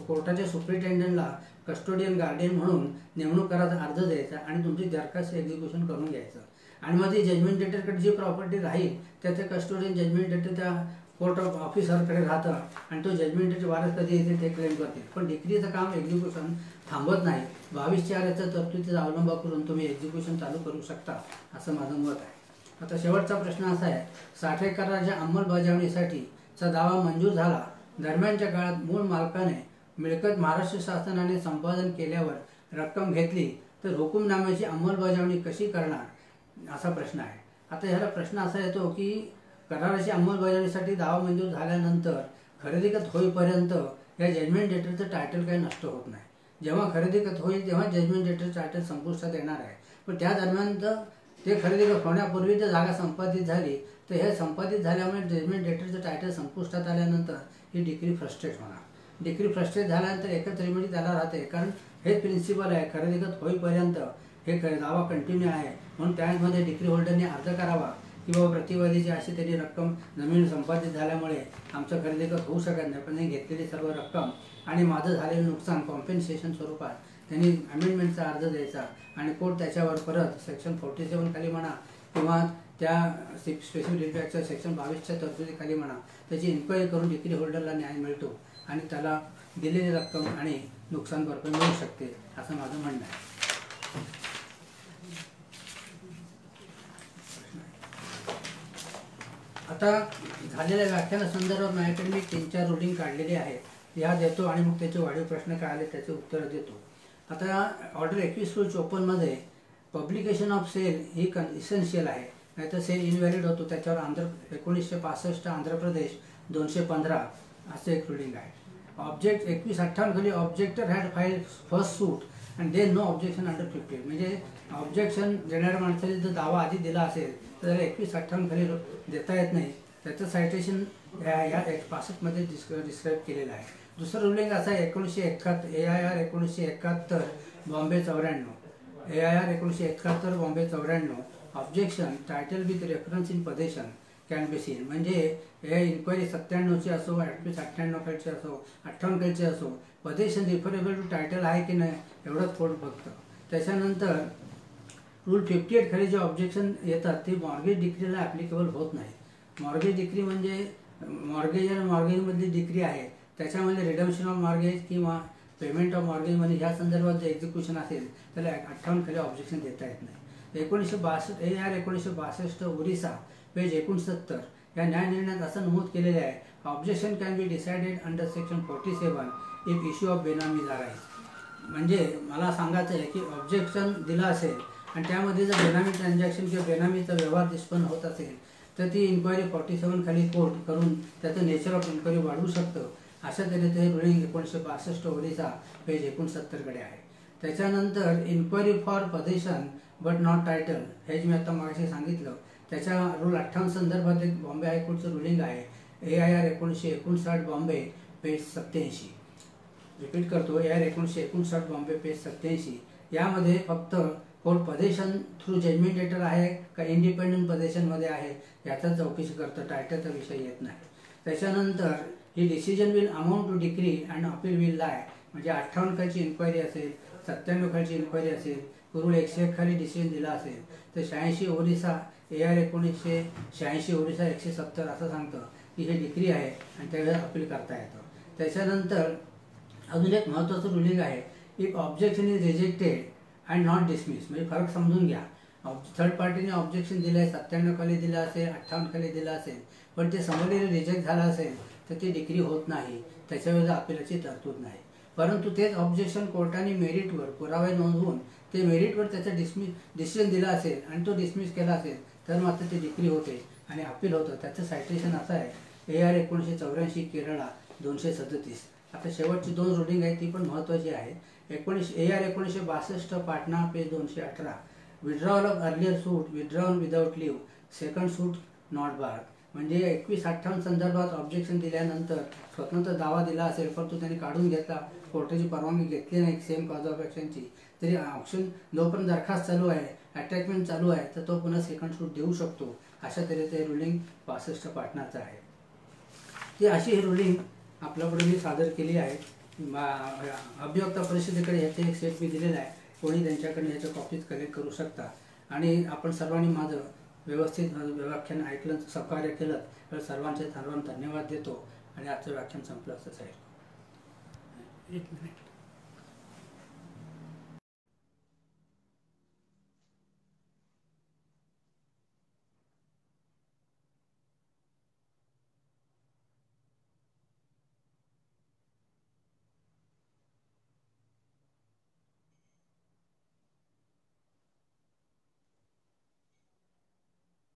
कोर्टाच्या सुप्रिटेंडंटला कस्टोडियन गार्डियन म्हणून नेमणूक करायचा अर्ज द्यायचा आणि तुमची दरखास्त एक्झिक्युशन करून घ्यायचं. आणि मग ती जजमेंट डेटरकडे जी प्रॉपर्टी राहील त्याचे कस्टोडियन जजमेंट डेटर त्या कोर्ट ऑफ ऑफिसरकडे राहतं आणि तो जजमेंट डेटर वारस कधी येते ते क्लेम करते. पण डिक्रीचं काम एक्झिक्युशन थांबत नाही. 22(4) याचा तरतुदीचा अवलंब करून तुम्ही एक्झिक्युशन चालू करू शकता, असं माझं मत आहे. आता शेवटचा प्रश्न असा आहे, साठे कराराच्या अंमलबजावणीसाठीचा दावा मंजूर झाला, दरम्यानच्या काळात मूळ मालकाने मिळकत महाराष्ट्र शासनाने संपादन केल्यावर रक्कम घेतली तर हुकुमनाम्याची अंमलबजावणी कशी करणार, असा प्रश्न आहे. आता ह्याला प्रश्न असा येतो की कराराची अंमलबजावणीसाठी दावा मंजूर झाल्यानंतर खरेदी खत होईपर्यंत या जजमेंट डेटरचं टायटल काही नष्ट होत नाही. जेव्हा खरेदी खत होईल तेव्हा जजमेंट डेटरचं टायटल संपुष्टात येणार आहे. पण त्या दरम्यान ते खरेदी खत होण्यापूर्वी जर जागा संपादित झाली तर हे संपादित झाल्यामुळे जजमेंट डेटरचं टायटल संपुष्टात आल्यानंतर ही डिक्री फ्रस्ट्रेट होणार. डिक्री फ्रस्ट्रेट झाल्यानंतर एकच रेमेडी त्याला राहते, कारण हेच प्रिन्सिपल आहे, खरेदी खत होईपर्यंत हे दावा कंटिन्यू आहे. म्हणून त्यामध्ये डिक्री होल्डरने अर्ज करावा की बाबा प्रतिवादीची अशी त्यांनी रक्कम जमीन संपादित झाल्यामुळे आमचं खरेदी खत होऊ शकत नाही, पण घेतलेली सर्व रक्कम आणि माझं झालेलं नुकसान कॉम्पेन्सेशन स्वरूपात त्यांनी अमेंडमेंटचा अर्ज द्यायचा आणि कोर्ट त्याच्यावर परत सेक्शन 47 खाली म्हणा किंवा त्या स्पेसिफिक डिफॅक्टच्या सेक्शन 22च्या तरतुदीखाली म्हणा त्याची इन्क्वायरी करून डिक्री होल्डरला न्याय मिळतो आणि त्याला दिलेली रक्कम आणि नुकसान भरपाई मिळू शकते, असं माझं म्हणणं आहे. आता झालेल्या व्याख्यानासंदर्भात माझ्याकडे मी 3-4 रुलिंग काढलेली आहेत, या देतो आणि मग त्याचे वाढीव प्रश्न काय आले त्याचे उत्तर देतो. आता ऑर्डर 2154 मध्ये पब्लिकेशन ऑफ सेल ही इसेन्शियल आहे, नाहीतर सेल इनव्हॅलिड होतो. त्याच्यावर 1965 आंध्र प्रदेश 215 असं एक रुलिंग आहे. ऑब्जेक्ट 2158 खाली objector had file first suit and then no objection under 50, म्हणजे ऑब्जेक्शन देणाऱ्या माणसाने जर दावा आधी दिला असेल तर त्याला 2158 खाली देता येत नाही. त्याचं सायटेशन या 65 मध्ये डिस्क्राईब केलेलं आहे. दुसरं रुलिंग असं आहे 1971 AIR 1971 Bombay 94 AIR 1971 Bombay 94 objection title with reference in पदेशन can be seen, म्हणजे हे इन्क्वायरी 97ची असो 98 खालची असो 58 खालची असो पदेशन रिफरेबल टू टायटल आहे की नाही एवढंच कोर्ट बघतं. त्याच्यानंतर रूल 58 खाली जे ऑब्जेक्शन येतात ते मॉर्गेज डिक्रीला ॲप्लिकेबल होत नाही. मॉर्गेज डिक्री म्हणजे मॉर्गेज आणि मॉर्गेजमधली डिक्री आहे, त्याच्यामध्ये रिडम्पशन ऑफ मॉर्गेज किंवा पेमेंट ऑफ मॉर्गेज मनी ह्या संदर्भात जे एक्झिक्युशन असेल त्याला 58 खाली ऑब्जेक्शन देता येत नाही. 1962 AIR 1962 ओरिसा पेज 69 या न्यायनिर्णयात असं नमूद केलेले आहे, objection can be decided under section 47 if issue of benamis arise. म्हणजे मला सांगायचं आहे की ऑब्जेक्शन दिलं असेल आणि त्यामध्ये जर बेनामी ट्रान्झॅक्शन किंवा बेनामीचा व्यवहार निष्पन्न होत असेल तर ती इन्क्वायरी 47 खाली कोर्ट करून त्याचं नेचर ऑफ इन्क्वायरी वाढवू शकतं. अशा तऱ्हेचं हे रुलिंग 1962 ओरिसा पेज 69 कडे आहे. त्याच्यानंतर inquiry for possession but not title, हे जे मी आता मागाशी सांगितलं त्याच्या रूल 58 संदर्भात एक बॉम्बे हायकोर्टचं रुलिंग आहे AIR 1959 बॉम्बे पेज 87. रिपीट करतो, AIR 1959 बॉम्बे पेज 87. यामध्ये फक्त कोर्ट पदेशन थ्रू जजमेंट लेटर आहे का इंडिपेंडंट पदेशनमध्ये आहे याचा चौकशी करतं, टायटलचा विषय येत नाही. त्याच्यानंतर ही decision will amount to decree and appeal will lie, म्हणजे 58 खालची इन्क्वायरी असेल 97 खालची इन्क्वायरी असेल रूल 101 खाली डिसिजन दिला असेल तर 86 ओरिसा AIR 1986 ओरिसा 170 असं सांगतं की हे डिक्री आहे आणि त्यावेळेला अपील करता येतं. त्याच्यानंतर अजून एक महत्त्वाचं रुलिंग आहे, if objection is rejected and not dismiss, म्हणजे फरक समजून घ्या. थर्ड पार्टीने ऑब्जेक्शन दिलं आहे 97 खाली दिलं असेल 58 खाली दिलं असेल पण ते समोरले रिजेक्ट झालं असेल तर ती डिक्री होत नाही, त्याच्यावेळेला अपीलाची तरतूद नाही. परंतु तेच ऑब्जेक्शन कोर्टाने मेरिटवर पुरावे नोंदवून ते मेरिटवर त्याचा डिसिजन दिला असेल आणि तो डिसमिस केला असेल तर मात्र ते डिक्री होते आणि अपील होतं. त्याचं सायटेशन असं आहे AIR 1984 केरळा 237. आता शेवटची 2 रुलिंग आहेत ती पण महत्त्वाची आहे. AIR 1962 Patna page 218 withdrawal of earlier suit withdrawn without leave second suit not bar, म्हणजे 2158 संदर्भात ऑब्जेक्शन दिल्यानंतर स्वतंत्र दावा दिला असेल परंतु त्यांनी काढून घेतला, कोर्टाची परवानगी घेतली नाही सेम कॉज ऑफ ॲक्शनची, तरी ऑप्शन जोपर्यंत दरखास्त चालू आहे, अटॅचमेंट चालू आहे, तर तो पुन्हा सेकंड सूट देऊ शकतो. अशा तऱ्हेचं हे रुलिंग 65 पाटणाचं आहे. ती अशी ही रुलिंग आपल्याकडे मी सादर केली आहे. अभियोक्ता परिषदेकडे ह्याचे एक सेट मी दिलेला आहे. कोणी त्यांच्याकडे ह्याच्या कॉपीज कलेक्ट करू शकता. आणि आपण सर्वांनी माझं व्यवस्थित व्याख्यान ऐकलं, सहकार्य केलं, तर सर्वांचे धन्यवाद देतो आणि आजचं व्याख्यान संपलं असं आहे. 1 मिनिट.